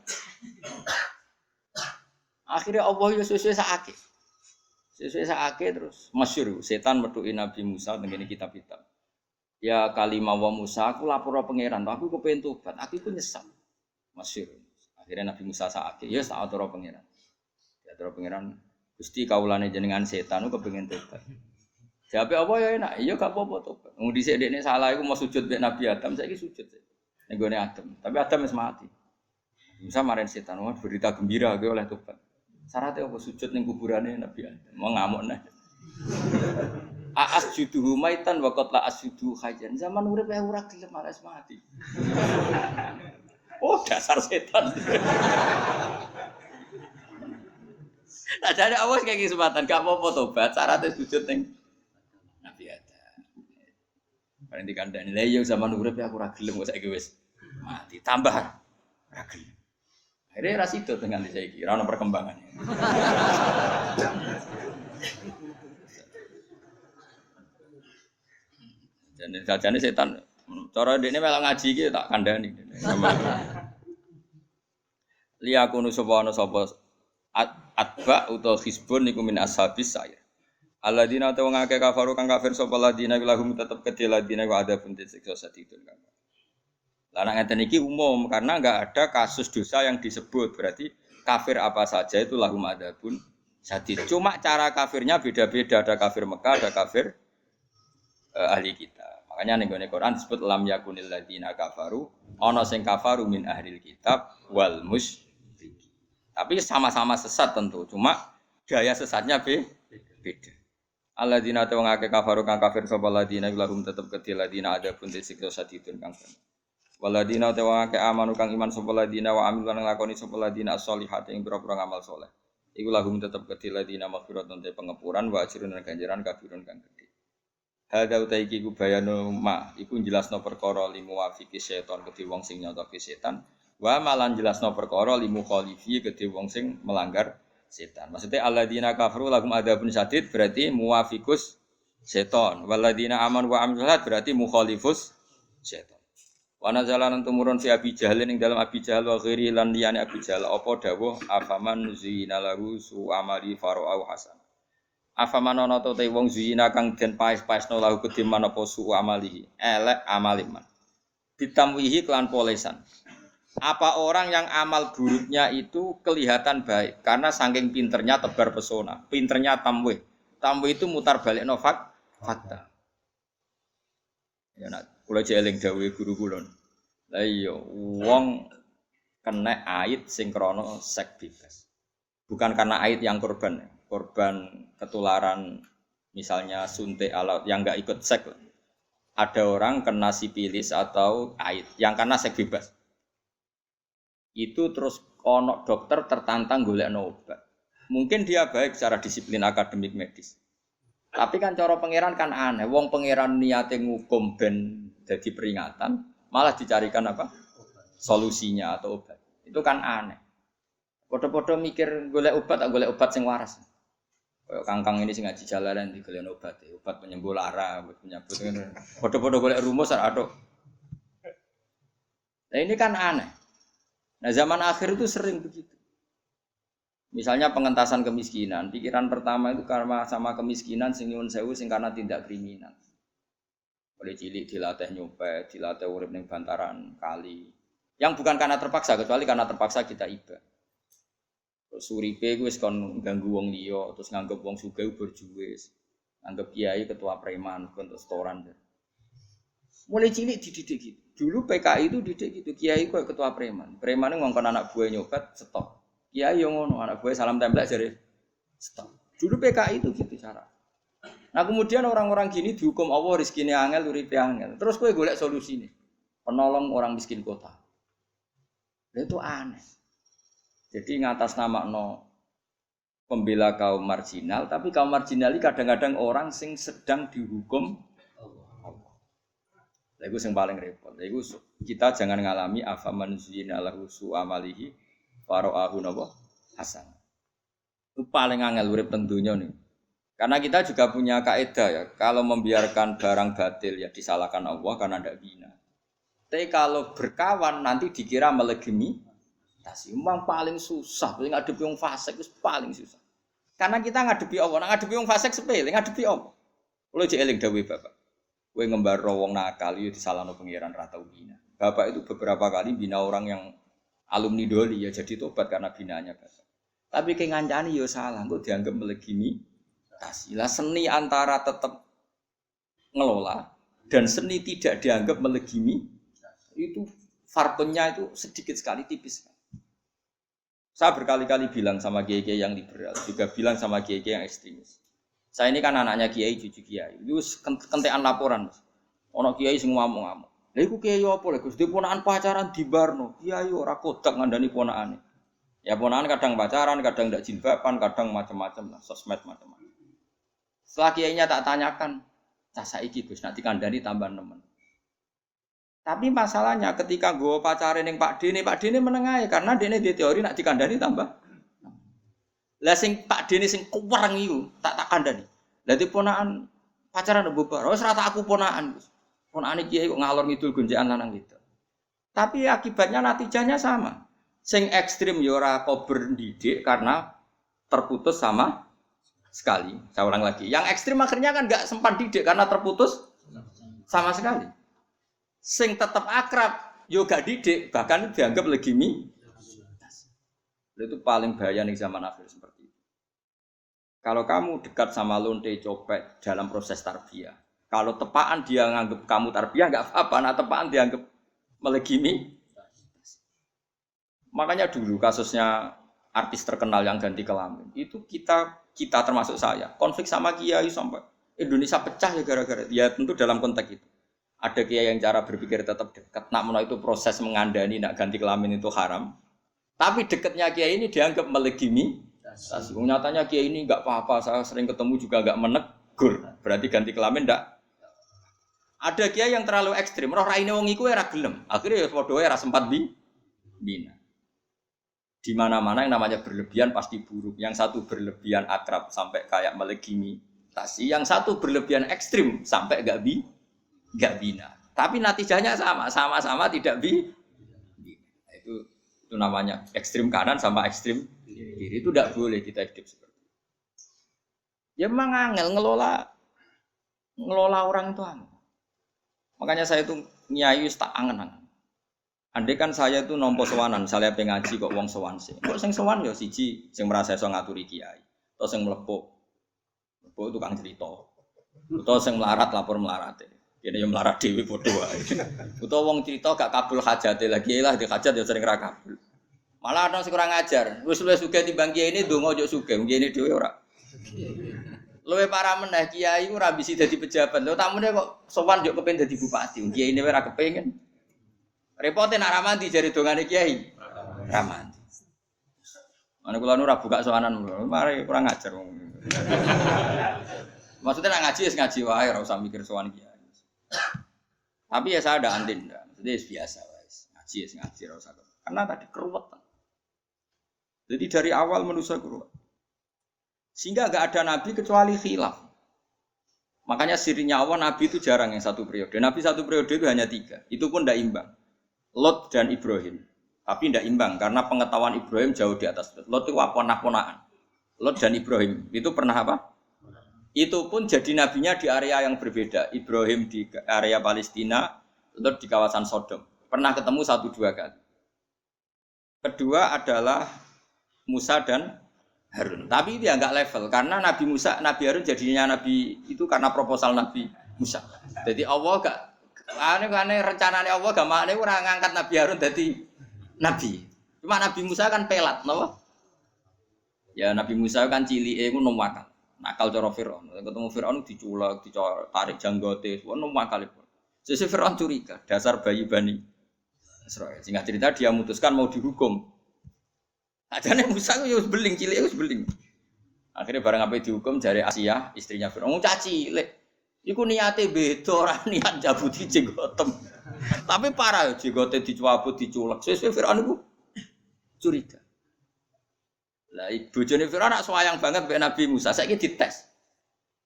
Akhirnya Allah yo sesuai sakake. Sesuai sakake terus masyhur setan metuki Nabi Musa tengene kitab-kitab. Ya kalimah wa Musa aku lapor pangeran, aku kepengin tobat, aku iku nyesal. Masyhur. Akhirnya Nabi Musa sakake, ya tak aturo pangeran. Ya aturo pangeran, Gusti kawulane jenengan setan ku kepengin tobat. Jawabe apa ya enak, iya gak apa-apa tobat. Wong dhisik dekne salah iku mau sujud mek Nabi Adam, saiki sujud. Nenggone Adam, tapi Adam wis mati. Musa marahin setan, wah berita gembira kowe oleh tobat. Syaratnya apa sujud ning kuburane Nabi Adam. Mau ngamuk nah. Asjudu maitan wa qad la asjudu khayyan. Zaman urip ae ora gelem malah mati. Oh, dasar setan. Nah, jadi awas kayak kesempatan gak apa-apa tobat, syaratnya sujud ning Nabi Adam. Paling dikandani lha yo zaman urip aku ora gelem kok saiki wis mati tambah ora gelem. Akhire ra sido dengan saiki, ora ono perkembangannya. Jane setan cara dekne melok ngaji iki tak kandhani. Liya kunu sapa ana sapa atba utawa hisbun niku min ashabis sayr. Alladzina ta wong akeh kafaru kang kafir sapa ladina lahum tetep kedhe ladina wa ada pun disiksa sadidun kan. Lah nek ngeten iki umum karena enggak ada kasus dosa yang disebut berarti kafir apa saja itu lahum adabun sadid. Cuma cara kafirnya beda-beda, ada kafir Mekah, ada kafir ahli kita. Makanya ning gone Quran disebut lam yakunil ladina kafaru, ana sing kafaru min ahlil kitab wal musyrikin. Tapi sama-sama sesat tentu, cuma gaya sesatnya beda. Alladzina ta wong akeh kafaru kang kafir sapa ladina lahum tetep kedhe ladina ada pun disiksa sadidun kang. Waladina ta wong akeh amanu kang iman sapa ladina wa amil lan nglakoni sapa ladina as-solihat ing pira-pira ngamal saleh. Iku lahum tetep kedhe ladina maghfiratun te pengepuran wa ajrun lan ganjaran kabirun kang gedhe. Hadza utaiki ku bayanu ma iku jelasno perkara limu wafiki setan kedhe wong sing nyotoke setan wa malan jelasno perkara limu khalifi kedhe wong sing melanggar setan. Maksudnya alladzina kafaru lahum adzabun syadid berarti muwafiqus setan. Walladzina amanu wa amilus solihat berarti mukhalifus setan. Wa nazalan tumurun fi Abi Jahal ing dalam Abi Jahal wa ghairi lan liyane Abi Jahal apa dawuh afaman zina lahu su amali farau hasan. Afaman ana ta te wong zina kang den paes-paesno lahu kediman apa su amali elek amaliman. Ditamwihi kelan polesan. Apa orang yang amal buruknya itu kelihatan baik karena saking pinternya tebar pesona, pinternya tamwih. Tamwih itu mutar balik fakta. Ya nak kula jeling dawuh guru kula. Lah iya wong kena ait sing krana seks bebas. Bukan karena ait yang korban ketularan misalnya suntik alat yang enggak ikut seks. Ada orang kena sipilis atau ait yang karena seks bebas. Itu terus ono dokter tertantang golekno obat. Mungkin dia baik secara disiplin akademik medis. Tapi kan cara pangeran kan aneh. Wong pangeran niate ngukum ben jadi peringatan, malah dicarikan apa? Solusinya atau obat. Itu kan aneh. Podo-podo mikir golek obat sing waras. Kayak kangkang ini sing ngaji jalanan digolek obat penyembuh lara, obat penyebut ngene. Podo-podo golek rumus aduk. Nah ini kan aneh. Nah zaman akhir itu sering begitu. Misalnya pengentasan kemiskinan, pikiran pertama itu karena sama kemiskinan sing nyuwun sewu sing karena tindak kriminal. Oleh cilik dilatih nyopet, dilatih urip ning bantaran kali. Yang bukan karena terpaksa, kecuali karena terpaksa kita iba. Terus uripe ku wis kon ganggu wong liya, terus nganggep wong sugih berjuwis. Anggap kiai ketua preman, untuk setoran. Mulai cilik dididik gitu. Dulu PKI itu didik gitu, kiai kok ketua preman. Preman ngongkon anak buah nyopet, stop. Kiai yang ngono, anak buah salam tembak jadi stop. Dulu PKI itu gitu cara. Nah kemudian orang-orang gini dihukum Allah rezekine angel, uripe angel. Terus kowe golek solusine. Penolong orang miskin kota. Itu aneh. Jadi ngatas nama pembela kaum marginal, tapi kaum marginal ini kadang-kadang orang sing sedang dihukum Allah. Itu yang paling repot. Itu kita jangan ngalami afaman zina lahu su'amalihi faro'ahu napa hasan. Itu paling angel urip teng donya nih. Karena kita juga punya kaidah ya, kalau membiarkan barang batil ya disalahkan Allah karena ndak bina. Tapi kalau berkawan nanti dikira melegimi tasi. Memang paling susah, ngadepi wong fasik itu paling susah. Karena kita ngadepi Allah, ngadepi wong fasik sepele, ngadepi Allah. Kulo jek eling dawuh Bapak. Kowe ngembaro wong nakal yo disalahno pangeran ra tau bina. Bapak itu beberapa kali bina orang yang alumni Doli ya jadi tobat karena binanya Bapak. Tapi ke ngancani yo salah, kok dianggap melegimi tasi. Lah seni antara tetap ngelola dan seni tidak dianggap melegimi itu farkonnya itu sedikit sekali tipis. Saya berkali-kali bilang sama kiai-kiai yang liberal, juga bilang sama kiai-kiai yang ekstremis. Saya ini kan anaknya kiai, cucu kiai. Itu kentekan laporan. Ono kiai sing ngamuk-ngamuk. Lha iku kiai apa lho Gus? Ponakan pacaran di barno. Kiai ora kodak ngandani ponakane. Ya ponakan kadang pacaran, kadang ndak jilbaban, kadang macam-macam lah, sosmed macam-macam. Setelah kiainya tak tanyakan, cah saiki Gus, nanti kandani tambah nemen. Tapi masalahnya ketika gue pacaran yang Pak Dene menengahi karena Dene di teori nak dikandani tambah. Lah sing Pak Dene sing kuwareng iku tak kandani. Lah ponakan pacaran bubar. Wis rata aku ponakan. Ponakane kiai kok ngalor ngidul gonjekan lanang gitu. Tapi akibatnya natijanya sama. Sing ekstrim ya ora kober didik karena terputus sama sekali. Saya ulang lagi. Yang ekstrim akhirnya kan enggak sempat didik karena terputus sama sekali. Sing tetap akrab, yo gak didik, bahkan dianggap legimi. Itu paling bahaya nih zaman akhir seperti itu. Kalau kamu dekat sama lonte copet dalam proses tarbiyah, kalau tepaan dia nganggap kamu tarbiyah nggak apa-apa, nah tepaan dianggap melegimi. Makanya dulu kasusnya artis terkenal yang ganti kelamin, itu kita termasuk saya konflik sama kiai sampai Indonesia pecah ya gara-gara ya tentu dalam konteks itu. Ada kiai yang cara berpikir tetap dekat. Nak menawa itu proses mengandani nak ganti kelamin itu haram. Tapi dekatnya kiai ini dianggap melegimi. Nyatanya kiai ini enggak apa-apa. Saya sering ketemu juga enggak menegur. Berarti ganti kelamin enggak. Ada kiai yang terlalu ekstrim. Roh raine wong iku ora gelem. Akhirnya ya padha ora sempat bina. Di mana-mana yang namanya berlebihan pasti buruk. Yang satu berlebihan akrab sampai kayak melegimi tasi. Yang satu berlebihan ekstrim sampai enggak bina, tapi natijanya sama-sama tidak bina. Itu namanya ekstrim kanan sama ekstrim kiri. Itu tidak boleh kita hidup seperti itu. Ya memang angel ngelola orang itu angel. Makanya saya itu nyai tak angen-angen. Andai kan saya itu nompo sowanan, saya pengaji kok wong sowan sih. Kok sing sowan ya siji sing merasa iso ngaturi kiai, atau sing mlepuk tukang cerita, atau sing melarat lapor melarate. Kene yo melarat dhewe padha wae. Utawa wong crita gak kabul hajate lagi lah di hajat yo sering ra kabul. Malah ana sing kurang ngajar. Wis luwih sugih timbang kiai ini ndonga yo sugih, ngene dhewe ora. Luwih parah meneh kiai ora ambisi dadi pejabat. Lho tamune kok sowan yo kepengin dadi bupati. Kiai ini ora kepengin. Repote nak ra mandi jare dongane kiai. Ra mandi. Ana kula nu ora buka sowanan, mari kurang ngajar wong. Maksudnya nak ngaji wis ngaji wae ora usah mikir sowan kiai. Tapi ya saya ada antin, maksudnya biasa, ngaji rasa. Karena tadi keruwetan. Jadi dari awal manusia keruwet. Sehingga enggak ada nabi kecuali khilaf. Makanya sirinya Allah nabi itu jarang yang satu periode. Nabi satu periode itu hanya 3. Itu pun tidak imbang. Lot dan Ibrahim. Tapi tidak imbang karena pengetahuan Ibrahim jauh di atas Lot. Lot itu ponak-ponakan. Lot dan Ibrahim itu pernah apa? Itu pun jadi nabinya di area yang berbeda. Ibrahim di area Palestina, Lot di kawasan Sodom. Pernah ketemu 1-2 kali. Kedua adalah Musa dan Harun. Tapi dia enggak level karena Nabi Musa, Nabi Harun jadinya nabi itu karena proposal Nabi Musa. Jadi Allah enggak aneh rencananya Allah gak makne ora ngangkat Nabi Harun dadi nabi. Cuma Nabi Musa kan pelat, napa? Ya Nabi Musa kan cilike iku nom wakal. Nakal cara Firaun. Ketemu Firaun diculak, tarik janggote, nom wakal. Sesuk Firaun curiga, dasar bayi Bani Israil. Singkat cerita dia memutuskan mau dihukum. Ajane Musa ku yo beling cilik wis beling. Akhirnya barang apa dihukum jare Asia, istrinya Firaun. Caci cilik. Iku niate beda ora niat jabuti jenggotem. Tapi parah jenggote dicabut diculek. Sesuk Firaun iku curiga. Lah bojone Firaun nak sayang banget mbek Nabi Musa. Saiki dites.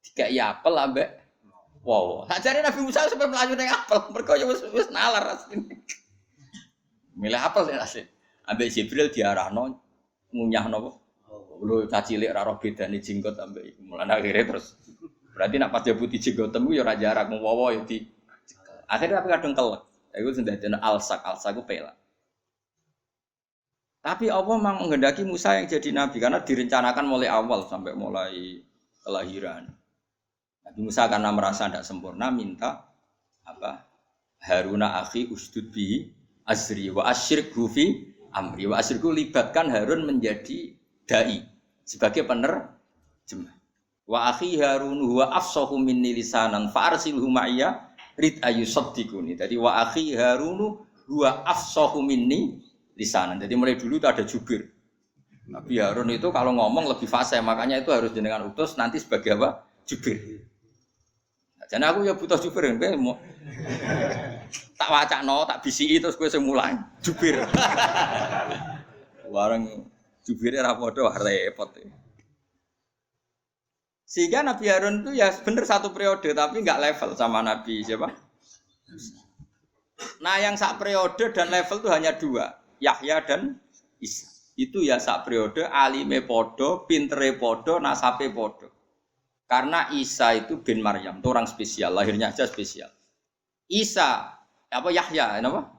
Dikai apel ambek wow. Ajane Nabi Musa sampe mlayu ning apel. Mergo yo wis nalar asline. Milih apel nek asih. Ambek Jibril diarahno ngunyah napa? Lho cacilik ora roh bedane jenggot ambek iku. Mulane akhire terus berarti nak pas jabuti jenggotem ku ya ora jarak ngowo ya di. Akhirnya tapi kadung kelek. Iku sing dadekno alsak ku pelak. Tapi Allah memang menghendaki Musa yang jadi nabi karena direncanakan mulai awal sampai mulai kelahiran. Nabi Musa karena merasa tidak sempurna minta apa? Haruna akhi usdud bi azri wa asyirku fi amri wa asyirku libatkan Harun menjadi dai sebagai penerjemah. Wa akhi Harun huwa afsahu minni lisanan fa arsilhu ma'iyya rid ayusaddiquni. Jadi wa akhi Harun huwa afsahu minni lisanan. Jadi mulai dulu itu ada jubir. Nabi Harun itu kalau ngomong lebih fasih, makanya itu harus jenengan utus nanti sebagai apa? Jubir. Jadi aku ya butuh jubir kan, mau tak wacana, tak bisiki terus gue semulai jubir. Bareng jubirnya rapodo repot. Sehingga Nabi Harun itu ya benar satu periode tapi nggak level sama Nabi siapa? Nah yang sak periode dan level itu hanya 2, Yahya dan Isa. Itu ya sak periode alime podo, pintere podo, nasabe podo. Karena Isa itu bin Maryam, itu orang spesial, lahirnya aja spesial. Isa, apa Yahya, apa?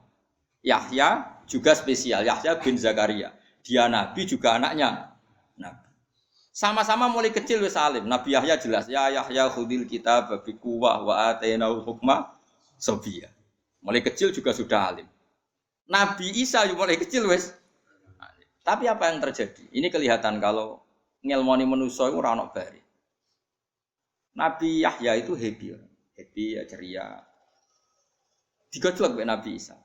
Yahya juga spesial, Yahya bin Zakaria. Dia nabi juga anaknya nabi. Sama-sama mulai kecil wis alim. Nabi Yahya jelas, ya Yahya khudil kitab bi quwwah wa atainahu hukma sabiyya. Mulai kecil juga sudah alim. Nabi Isa juga mulai kecil wis. Tapi apa yang terjadi? Ini kelihatan kalau ngelmoni manusa iku ora ono bare. Nabi Yahya itu happy ya ceria. Digojlok mbek Nabi Isa.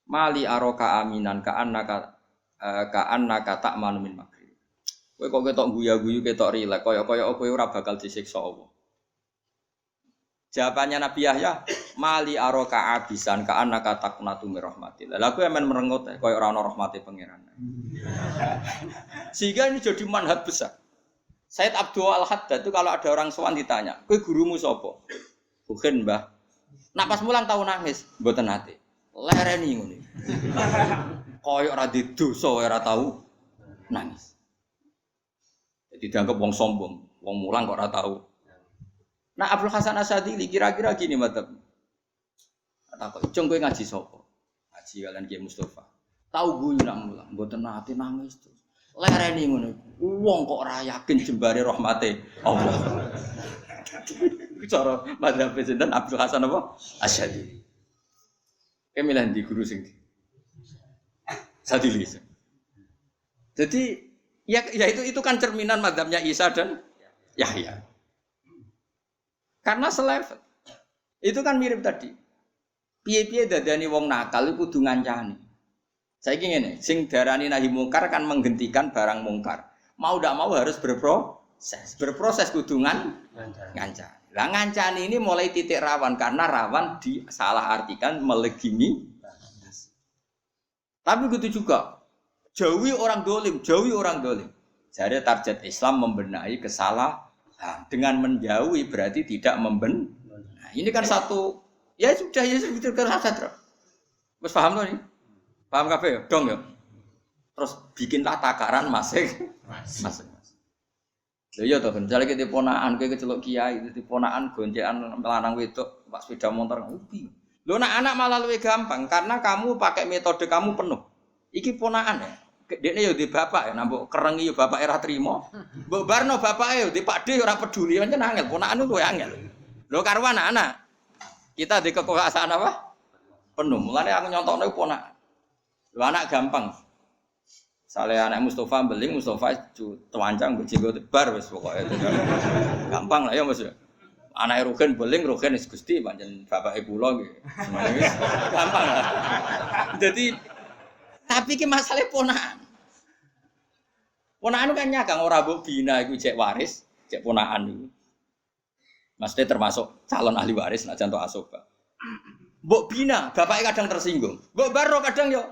Mali aroka aminan ka annaka ta'manu min makri. Kowe kok ketok guyu-guyu ketok rilek kaya-kaya kowe ora bakal disiksa Allah. Jawabannya Nabi Yahya, mali aroka abisan ka annaka taqnatu mir rahmatillah. Lah kowe men merengut kaya ora ana rahmate pangeran. Sehingga ini jadi manhaj besar. Said Abdul Al-Haddad itu kalau ada orang sowan ditanya, kowe gurumu sapa? Bukan, Mbah. Nak pas mulang tau nangis, mboten nate. Lereni ngene. Kaya ora di dosa ora tau nangis. Jadi dianggap wong sombong, wong mulang kok ora tau. Nah Abdul Hasan Asyadili kira-kira gini madzhab. Takok, "Cung kowe ngaji sapa?" Ngaji kalian Kiai Mustofa. Tahu guyu nak mulang, mboten nate nangis terus. Lereni ngono. Wong kok ora yakin jembare rahmate Allah. Cara madzhab sinten Abdul Hasan apa? Asyadili. Kemilan di guru sing Sadili. Jadi ya itu kan cerminan madzhabnya Isa dan Yahya. Karena selevel. Itu kan mirip tadi. Piye-piye dadani wong nakal iku kudu ngancani. Saiki ngene, sing darani nahi mungkar kan menghentikan barang mungkar. Mau ndak mau harus berproses. Berproses kudu ngancani. Lah ngancani ini mulai titik rawan karena rawan disalahartikan melegimi. Tapi gitu juga jauhi orang dolim. Jadi target Islam membenahi kesalahan. Dengan menjauhi berarti tidak membenahi. Nah, ini kan satu, ya sudah kan saja. Wes paham tuh nih? Paham kabeh? Dong ya. Terus bikinlah takaran masing-masing. Lha iya to, misalnya kita ponakan kowe kecelok kiai, dadi ponakan goncekan lanang wedok, Pak sepeda motor upi. Lho anak malah luwih gampang karena kamu pakai metode kamu penuh. Iki ponakan ya. Dekne yo di bapak ya, nambok kerengi yo bapak ora trimo. Mbok barno bapake yo di pakde ora peduli, pancen angel, ponakan luwih angel. Lho karo anak-anak. Kita di kekuasaan apa? Penuh. Mulane aku nyontokno ponakan. Lho anak gampang. Sale anak Mustafa beling, Mustafa tewancang bejenggo tebar wis pokoke. Gampang lah ya Mas. Anake Rugen beling, Rugen wis Gusti pancen bapake kula nggih. Semono wis gampang lah. Dadi tapi ki masalahe ponakan. Ponakan kan nyagang ora mbok bina iku cek waris, cek ponakan iku. Maksudnya termasuk calon ahli waris nak jantung asoba. Mbok bina, bapaknya kadang tersinggung. Mbok baro kadang yo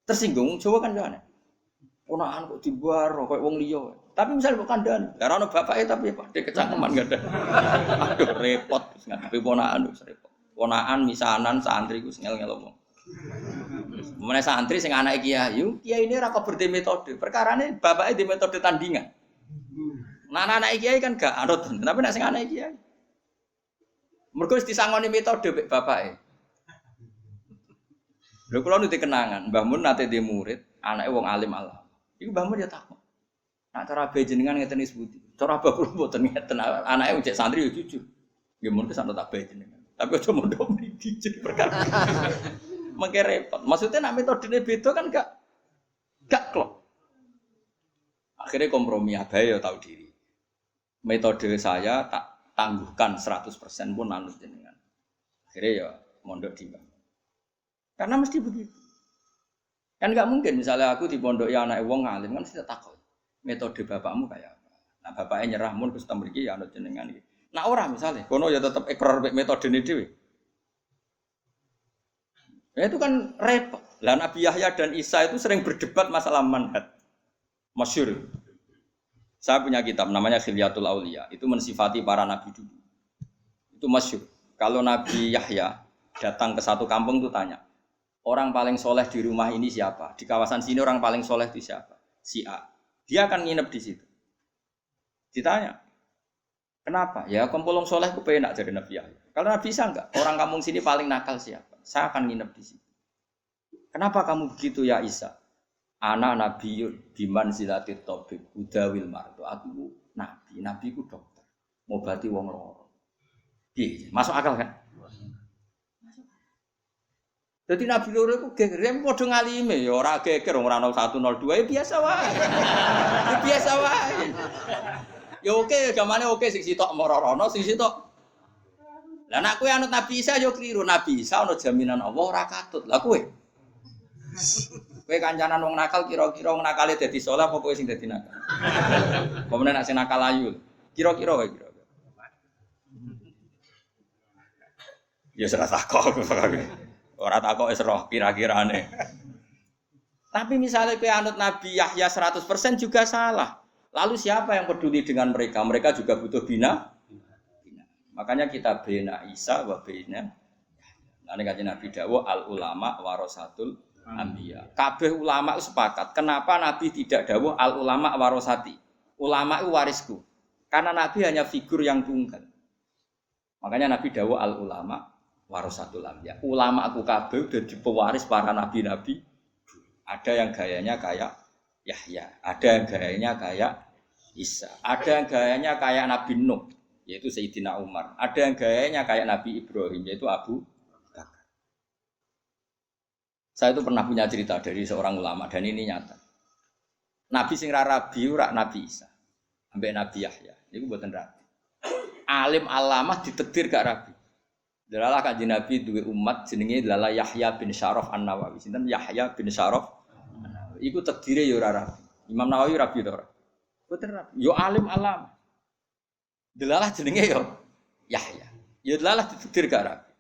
tersinggung. Jawa kan yo aneh. Ponakan kok dibaro koyo wong liya. Tapi misal mbok kandhani, ora ono bapaknya tapi Pak de kecangkeman gak ada. Aduh repot wis ngadepi ponakan wis repot. Ponakan misanan santri ku ngel-ngel omong. Meneh santri sing anake kiai, kiai ini ora kok berde metode. Perkarane bapaknya di metode tandingan. Nah anak kiai kan gak anut, tapi nek sing anake kiai. Mergo wis disangoni metode mek bapake. Lho kula nu dikenangan, Mbah Mun nate di murid, anake wong alim Allah. Iku Mbah Mun ya takon. Nak cara be jenengan ngeten wis budi. Cara Mbah kula mboten ngeten, anake wong cek santri yo jujur. Nggih mun kesan tak be jenengan. Tapi aja mondok mriki jadi perkara. Mengke repot. Maksudnya nak metodene beda kan gak klop. Akhirnya kompromi abae yo tahu diri. Metode saya tak tangguhkan 100% pun anut jenengan. Akhirnya ya mondok di Mbah. Karena mesti begitu. Kan enggak mungkin misalnya aku di pondok ya anak wong ngalim kan mesti takut. Metode bapakmu kayak apa? Nah bapaknya nyerah mun Gusti mriki ya anut jenengan iki. Nah ora misalnya kono ya tetep ikrar metodene dhewe. Ya itu kan repot. Lah Nabi Yahya dan Isa itu sering berdebat masalah manhaj. Masyhur. Saya punya kitab namanya Khilyatul Auliya. Itu mensifati para nabi dulu. Itu masyhur. Kalau Nabi Yahya datang ke satu kampung itu tanya, orang paling soleh di rumah ini siapa? Di kawasan sini orang paling soleh itu siapa? Si A. Dia akan nginep di situ. Ditanya, kenapa? Ya kumpulong soleh ku penak jadi Nabi Yahya. Kalau Nabi Isa enggak, orang kampung sini paling nakal siapa? Saya akan nginep di situ. Kenapa kamu begitu ya Isa? Ana nabiyun biman zilatit tabib udawil marto. Aku nabi ku dokter. Ngobati wong loro. Piye? Masuk akal kan? Jadi nabi loro iku geger padha ngalime ya ora geger ora 01 02 ya biasa wae. Ya biasa wae. Ya oke, gamane oke sing sitok marorono sing sitok. Lah nek kowe anut Nabi Isa yo kliru. Nabi Isa ana jaminan Allah ora katut. Lah kowe kowe kancanan wong nakal kira-kira wong nakale dadi saleh apa kowe sing dadi nakal? Apa meneh nek sing nakal ayu. Kira-kira wae kira. Ya ora takok. Ora takok wis roh kira-kirane. Tapi misalnya kowe anut Nabi Yahya 100% juga salah. Lalu siapa yang peduli dengan mereka? Mereka juga butuh bina. Makanya kita bina Isa wa bina. Nah ini kajian Nabi dawuh al ulama warasatul anbiya. Kabeh ulama itu sepakat. Kenapa Nabi tidak dawuh al ulama warasati? Ulama itu warisku. Karena Nabi hanya figur yang tunggal. Makanya Nabi dawuh al ulama warasatul anbiya. Ulama aku kabeh udah pewaris para nabi-nabi. Ada yang gayanya kayak Yahya, ada yang gayanya kayak Isa, ada yang gayanya kayak Nabi Nuh, yaitu Sayyidina Umar, ada yang gayanya kayak Nabi Ibrahim, yaitu Abu Bakar. Saya itu pernah punya cerita dari seorang ulama dan ini nyata. Nabi sing ra rabi ora Nabi Isa, ambek Nabi Yahya, niku mboten rabi. Alim alamah ditetir gak rabi. Dalalah kanjeng Nabi duwe umat jenenge adalah Yahya bin Syaraf An-Nawawi. Sinten Yahya bin Syaraf iku tedire ya ora rabi. Imam Nawawi rabi to ora? Boten rabi. Yo alim alam. Delalah jenenge yo Yahya. Yo delalah ditedir gak rabi.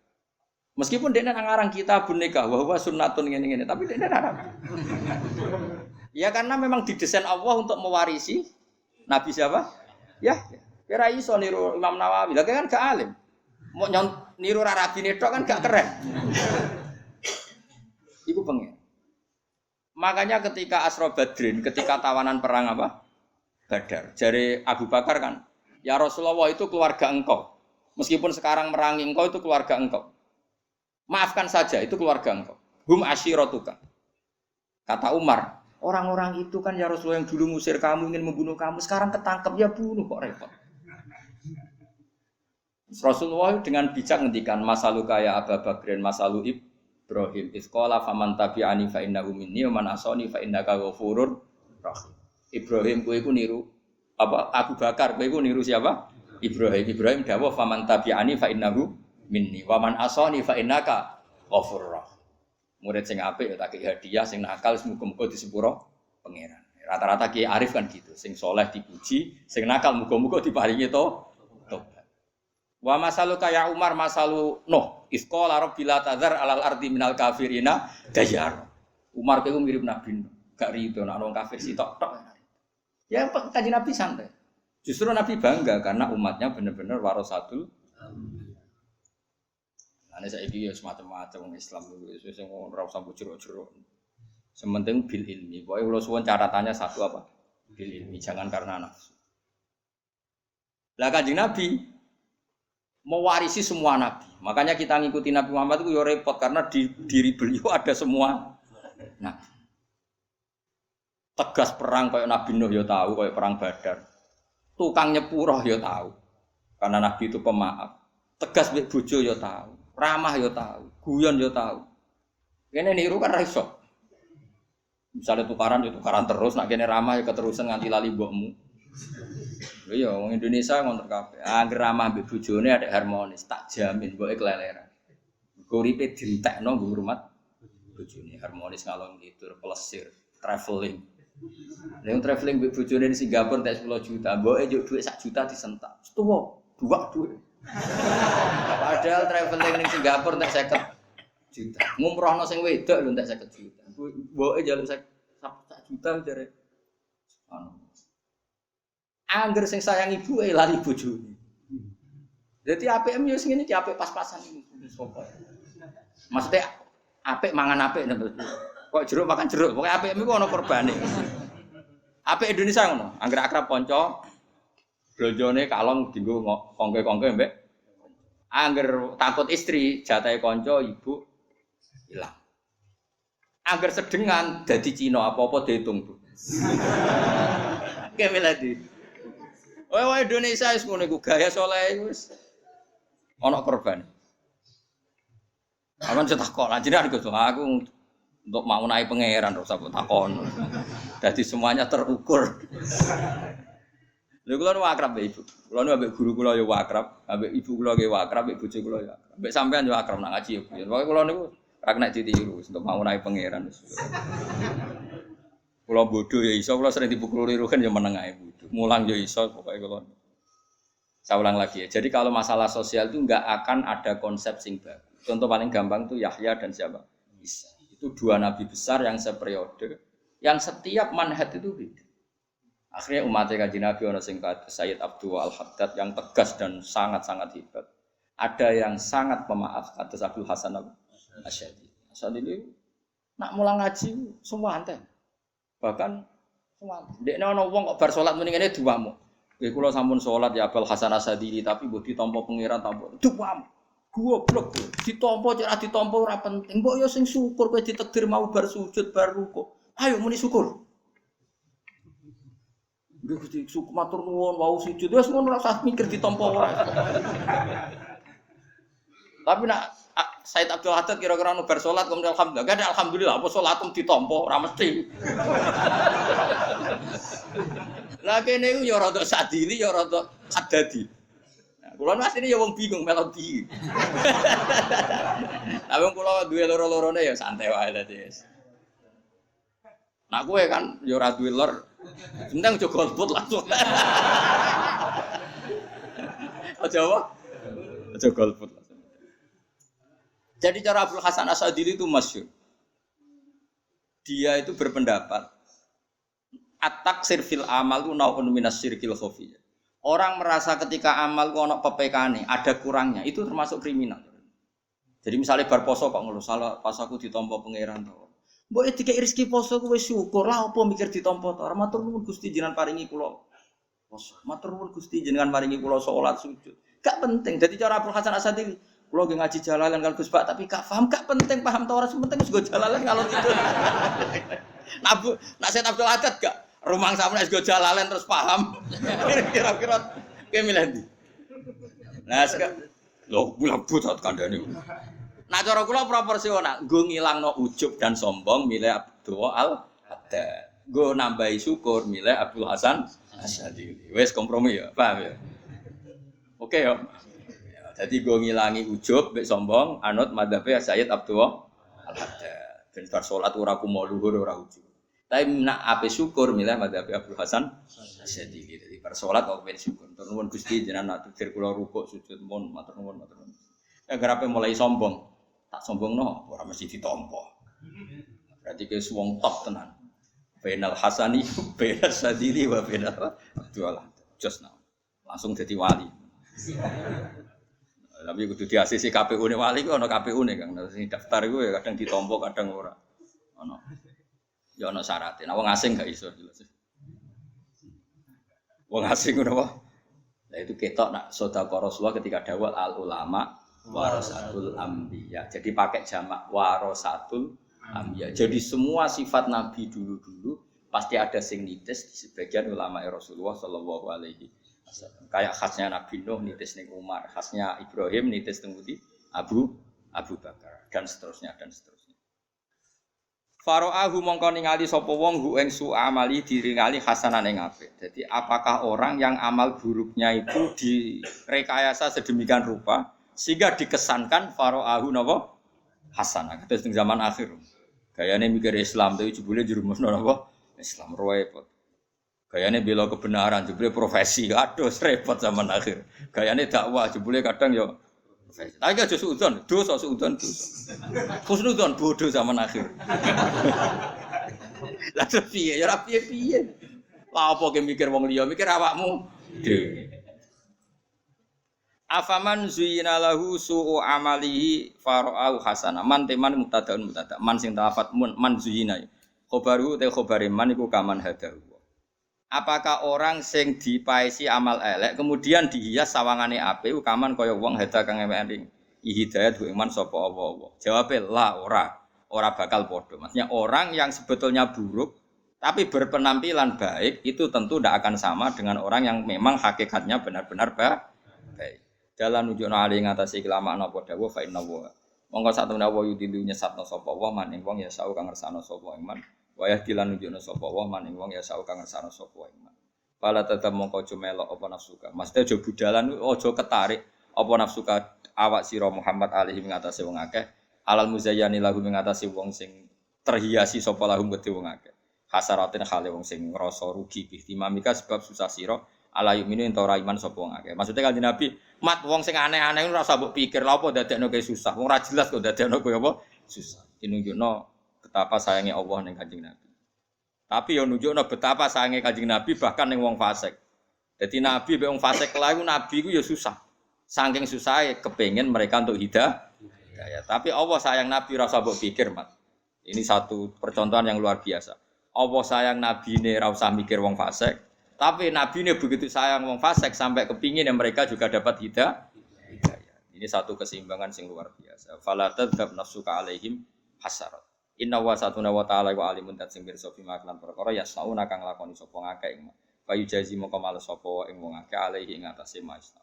Meskipun dekne ngarang kitabun nikah wa huwa sunnatun ngene-ngene, tapi dekne ora rabi. Ya karena memang didesain Allah untuk mewarisi Nabi siapa? Yahya. Kira iso niru Imam Nawawi. Lah kan gak alim. Mau niru rabine tok kan gak keren. Iku pengen. Makanya ketika Asra Badrin, ketika tawanan perang apa? Badar. Jari Abu Bakar kan, ya Rasulullah itu keluarga engkau. Meskipun sekarang merangi engkau itu keluarga engkau. Maafkan saja itu keluarga engkau. Hum asyiratuka. Kata Umar, orang-orang itu kan ya Rasulullah yang dulu ngusir kamu, ingin membunuh kamu, sekarang ketangkep ya bunuh kok repot. Rasulullah dengan bijak ngendikan masalu kaya Abu Bakrin masalu Ibrahim isqala faman tabi'ani fa innahu minni wa man asani fa innaka ghafurur rahim. Ibrahim kowe iku niru apa Abu Bakar kowe iku niru siapa? Ibrahim dawuh faman tabi'ani fa innahu minni wa man asani fa innaka ghafurur rahim. Murid sing apik ya tak hadiah, sing nakal muga-muga disepuro pangeran. Rata-rata Kiai Arif kan gitu, sing soleh dipuji, sing nakal muga-muga diparingi tobat. Wa masalu kaya Umar masalu Nuh, isqala rabbila tadzar alal ardi minal kafirina dayar. Umar kowe mirip Nabi Nuh, gak rido nek wong kafir sitok tok. Ya Kanjeng Nabi santai. Justru Nabi bangga karena umatnya benar-benar warasatul. Ane saiki ya semacam-macam Islam itu sing ora usah jero-jero. Sementing bil ilmi. Pokoke kula suwun catatannya satu apa? Bil ilmi, jangan karena nafsu. Lah Kanjeng Nabi mewarisi semua nabi. Makanya kita ngikuti Nabi Muhammad itu ya repot karena di diri beliau ada semua nabi. Tegas perang kayak Nabi Nuh ya tahu, kayak perang Badar. Tukang nyepuro ya tahu. Karena Nabi itu pemaaf. Tegas mbek bojo ya tahu, ramah ya tahu, guyon ya tahu. Kene niru kan ra iso. Misalnya tukaran ya tukaran terus, nak kene ramah ya keterusan nganti lali mbokmu. Iya, wong Indonesia ngono kabeh. Angger ramah mbek bojone ada harmonis, tak jamin mboke keleleran. Uripe dientekno nggo ngrumat bojone, harmonis ngalor ngidul, plesir, traveling. Nek traveling mbek bojone ning Singapura entek 10 juta, mboke njuk dhuwit 1 juta disentak. Tuwa, duwak dhuwit. Padahal traveling ning Singapura entek 50 juta. Ngumrohno sing wedok lho entek 50 juta. Mboke njaluk 1 juta jare. Angger sing sayang ibuke lali bojone. Dadi APM yo sing ngene iki apik pas-pasan iki. Maksudnya apik mangan apik kok jeruk makan jeruk. Pokoke APM iku ana korbane. Apik Indonesia ngono. Angger akrab kanca blonjone kalong dienggo kongke-kongke mbek. Angger takut istri jatahe kanca ibu ilang. Angger sedengan dadi Cina apa-apa diitung, Bu. Kemeladi. Wah Indonesia wis ngono iku gaya saleh wis ana korban. Aman cetakok, lanjutane aku untuk mau naik pangeran ora usah takon. Dadi semuanya terukur. Lha kula nu akrab mbek ibu. Kula nu ambek guru kula ya akrab, ambek ibu kula ya akrab, ambek bojo kula ya akrab. Ambek sampean ya akrab nak ngaji ya. Pokoke kula niku ra kena ditiru untuk mau naik pangeran. Kula bodoh ya iso, kula sering dipukul rirukan ya meneng ae bodoh. Mulang ya iso pokoke kula. Saya ulang lagi ya. Jadi kalau masalah sosial itu enggak akan ada konsep sing baru. Contoh paling gampang itu Yahya dan siapa? Isa. Itu dua nabi besar yang seperiode, yang setiap manhaj itu beda. Akhirnya umat Kanjeng Nabi ana sing kados Sayyid Abdul Al-Haddad yang tegas dan sangat-sangat hebat. Ada yang sangat pemaaf kados Abdul Hasan Asy'ari. Asy'ari nak mulang ngaji semua anten. Bahkan semua. Dekne ana wong kok bar salat muni ngene duwamu. Nggih kula sampun salat ya Abdul Hasan Asy'ari tapi mbok ditampa pangeran tampa duwamu. Goblok ditampa cek ra ditampa ora penting. Mbok yo sing syukur kowe ditakdir mau bar sujud bar rukuk. Ayo muni syukur. Nggih Gusti syukur matur nuwun wau sujud wis ngono ora usah mikir ditampa ora. Tapi nak Said Abdul Haddad kira-kira nu bar salat kemudian alhamdulillah. Gak ada alhamdulillah apa salatum ditampa ora mesti. Lah kene iku ya rada sadili ya rada haddadi. Nah, kula asline ya wong bingung melodi. Tapi kula duwe loro-lorone ya santai wae dadi. Nah kowe kan ya ora duwe lor. Penting aja golput langsung. Aja apa? Aja golput. Jadi cara Abdul Hasan Asy'ari itu masyhur. Dia itu berpendapat at-taksir fil amal itu naun minas syirkil khafiyah. Orang merasa ketika amal ku ono pepekane, ada kurangnya, itu termasuk kriminal. Jadi misalnya bar poso kok ngono, salah pas aku ditampa pangeran to. Mbok dikek rezeki poso kuwi syukur lah apa mikir ditampa to. Matur nuwun Gusti jenengan paringi kula poso. Matur nuwun Gusti jenengan paringi kula salat sujud. Gak penting. Dadi cara Abdul Hasan Asadi kula nggih ngaji jalalan kan Gus Pak tapi gak paham, gak penting paham ta ora penting wis go jalalan kalau itu. Nak set Abdul Haddad gak rumang sampeyan wis go jalalan terus paham. Kira-kira kowe milih ndi? Nah sekarang lho bulat-bulat kandhane. Nah cara kula proporsional, nggo ngilangno ujub dan sombong milih Abdul Haddad. Nggo nambahi syukur milih Abdul Hasan Asyadili. Wis kompromi ya, paham ya? Oke ya. Jadi nggo ngilangi ujub mek sombong anut madzhabe Sayyid Abdul Haddad. Ben bar salat ora kumo luhur ora ujub. Tapi nak ape syukur milih madzhabe Abdul Hasan Asyadili. Jadi bar salat kok ben syukur. Matur nuwun Gusti jenengan takdir kula rukuk sujud mun matur nuwun. Agar ape mulai sombong. Tak sombongno ora mesti ditampa. Berarti ke wong top tenan. Bainal Hasani, bainal Sadili wa bainal Abdul just now. Langsung jadi wali. Tapi kudu di-ACC KPU-ne wali ku ana KPU-ne Kang. Sing daftar iku ya kadang ditampa kadang ora. Ana. Ya ana syaratnya. Nah wong asing gak iso jelas. Wong asing ngono apa? Nah itu ketok nak sedekah Rasulullah ketika dawuh al ulama warasatul anbiya. Jadi pakai jamak warasatul anbiya. Jadi semua sifat nabi dulu-dulu pasti ada sing nitis di sebagian ulama Rasulullah sallallahu alaihi wasallam. Kayak khasnya Nabi Nuh nitis ning Umar, khasnya Ibrahim nitis teng Abu Bakar dan seterusnya dan seterusnya. Faro'ahu mongko ningali sapa wong hu ing su amali diringali hasanan ing apik. Jadi apakah orang yang amal buruknya itu direkayasa sedemikian rupa sehingga dikesankan faro'ahu napa hasanah. Terus ning zaman akhir. Gayane mikir Islam tapi jebule jerumusno napa Islam repot. Gayane bela kebenaran jebule profesi. Aduh repot zaman akhir. Gayane dakwah jebule kadang yo profesi. Tapi aja suudzon, dosa. Husnudzon bodoh zaman akhir. Lah piye ya ora piye-piye. Lah apa ke mikir wong liya, mikir awakmu dhewe. Afaman zuyina lahu su'u amalihi fara'au hasanah. Man teman mubtadaun mubtada. Man sing talafat man zuyina. Khobaru te khobare man iku kaman hadahu. Apakah orang sing dipaesi amal elek kemudian dihias sawangane apik kaman kaya wong hada kang eling hidayat ku iman sapa apa-apa. Jawabe la ora bakal padha. Maksudnya orang yang sebetulnya buruk tapi berpenampilan baik itu tentu tidak akan sama dengan orang yang memang hakikatnya benar-benar baik. Dalam nunjukno ali ngatasi kelamaan apa dawuh fa inna wa. Monggo sak temene wa yudilu nyesatno sapa wa maning wong ya sau kang ngersano sapa iman. Wa yahdilan nunjukno sapa wa maning wong ya sau kang ngersano sapa iman. Pala tetep mongko aja melok apa nafsuka. Maksudnya aja budalan aja ketarik apa nafsuka awak sira Muhammad alaihi ngatasi wong akeh. Alal muzayyani lahu ngatasi wong sing terhiasi sapa lahum kedhe wong akeh. Hasaratin khale wong sing ngrasa rugi bihtimamika sebab susah sira ala yuminu ento ora iman sapa wong akeh. Maksude Kanjeng Nabi, mat wong sing aneh-aneh ora usah mbok pikir lha apa dadekno kowe susah. Wong ora jelas kok dadekno kowe apa susah. Dinunjukno betapa sayangnya Allah ning Kanjeng Nabi. Tapi yo nunjukno betapa sayangnya Kanjeng Nabi bahkan ning wong fasik. Dadi Nabi mek wong fasik lha iku Nabi ku yo susah. Saking susahe kepengin mereka untuk hidayah. Tapi Allah sayang Nabi ora usah mbok pikir, mat. Ini satu percontohan yang luar biasa. Allah sayang Nabi ne ora usah mikir wong fasik. Tapi Nabi ini begitu sayang wong fasik sampai kepingin yang mereka juga dapat hidayah. Ini satu keseimbangan sing luar biasa. Fala tadzab nafsuka alaihim hasarat. Inna wa satuna wa ta'ala wa alimun sing pirsa bima lan perkara ya sauna kang lakoni sapa ngakeh ing. Kayu jazi moko males sapa ing wong akeh alaihi ing atase maista.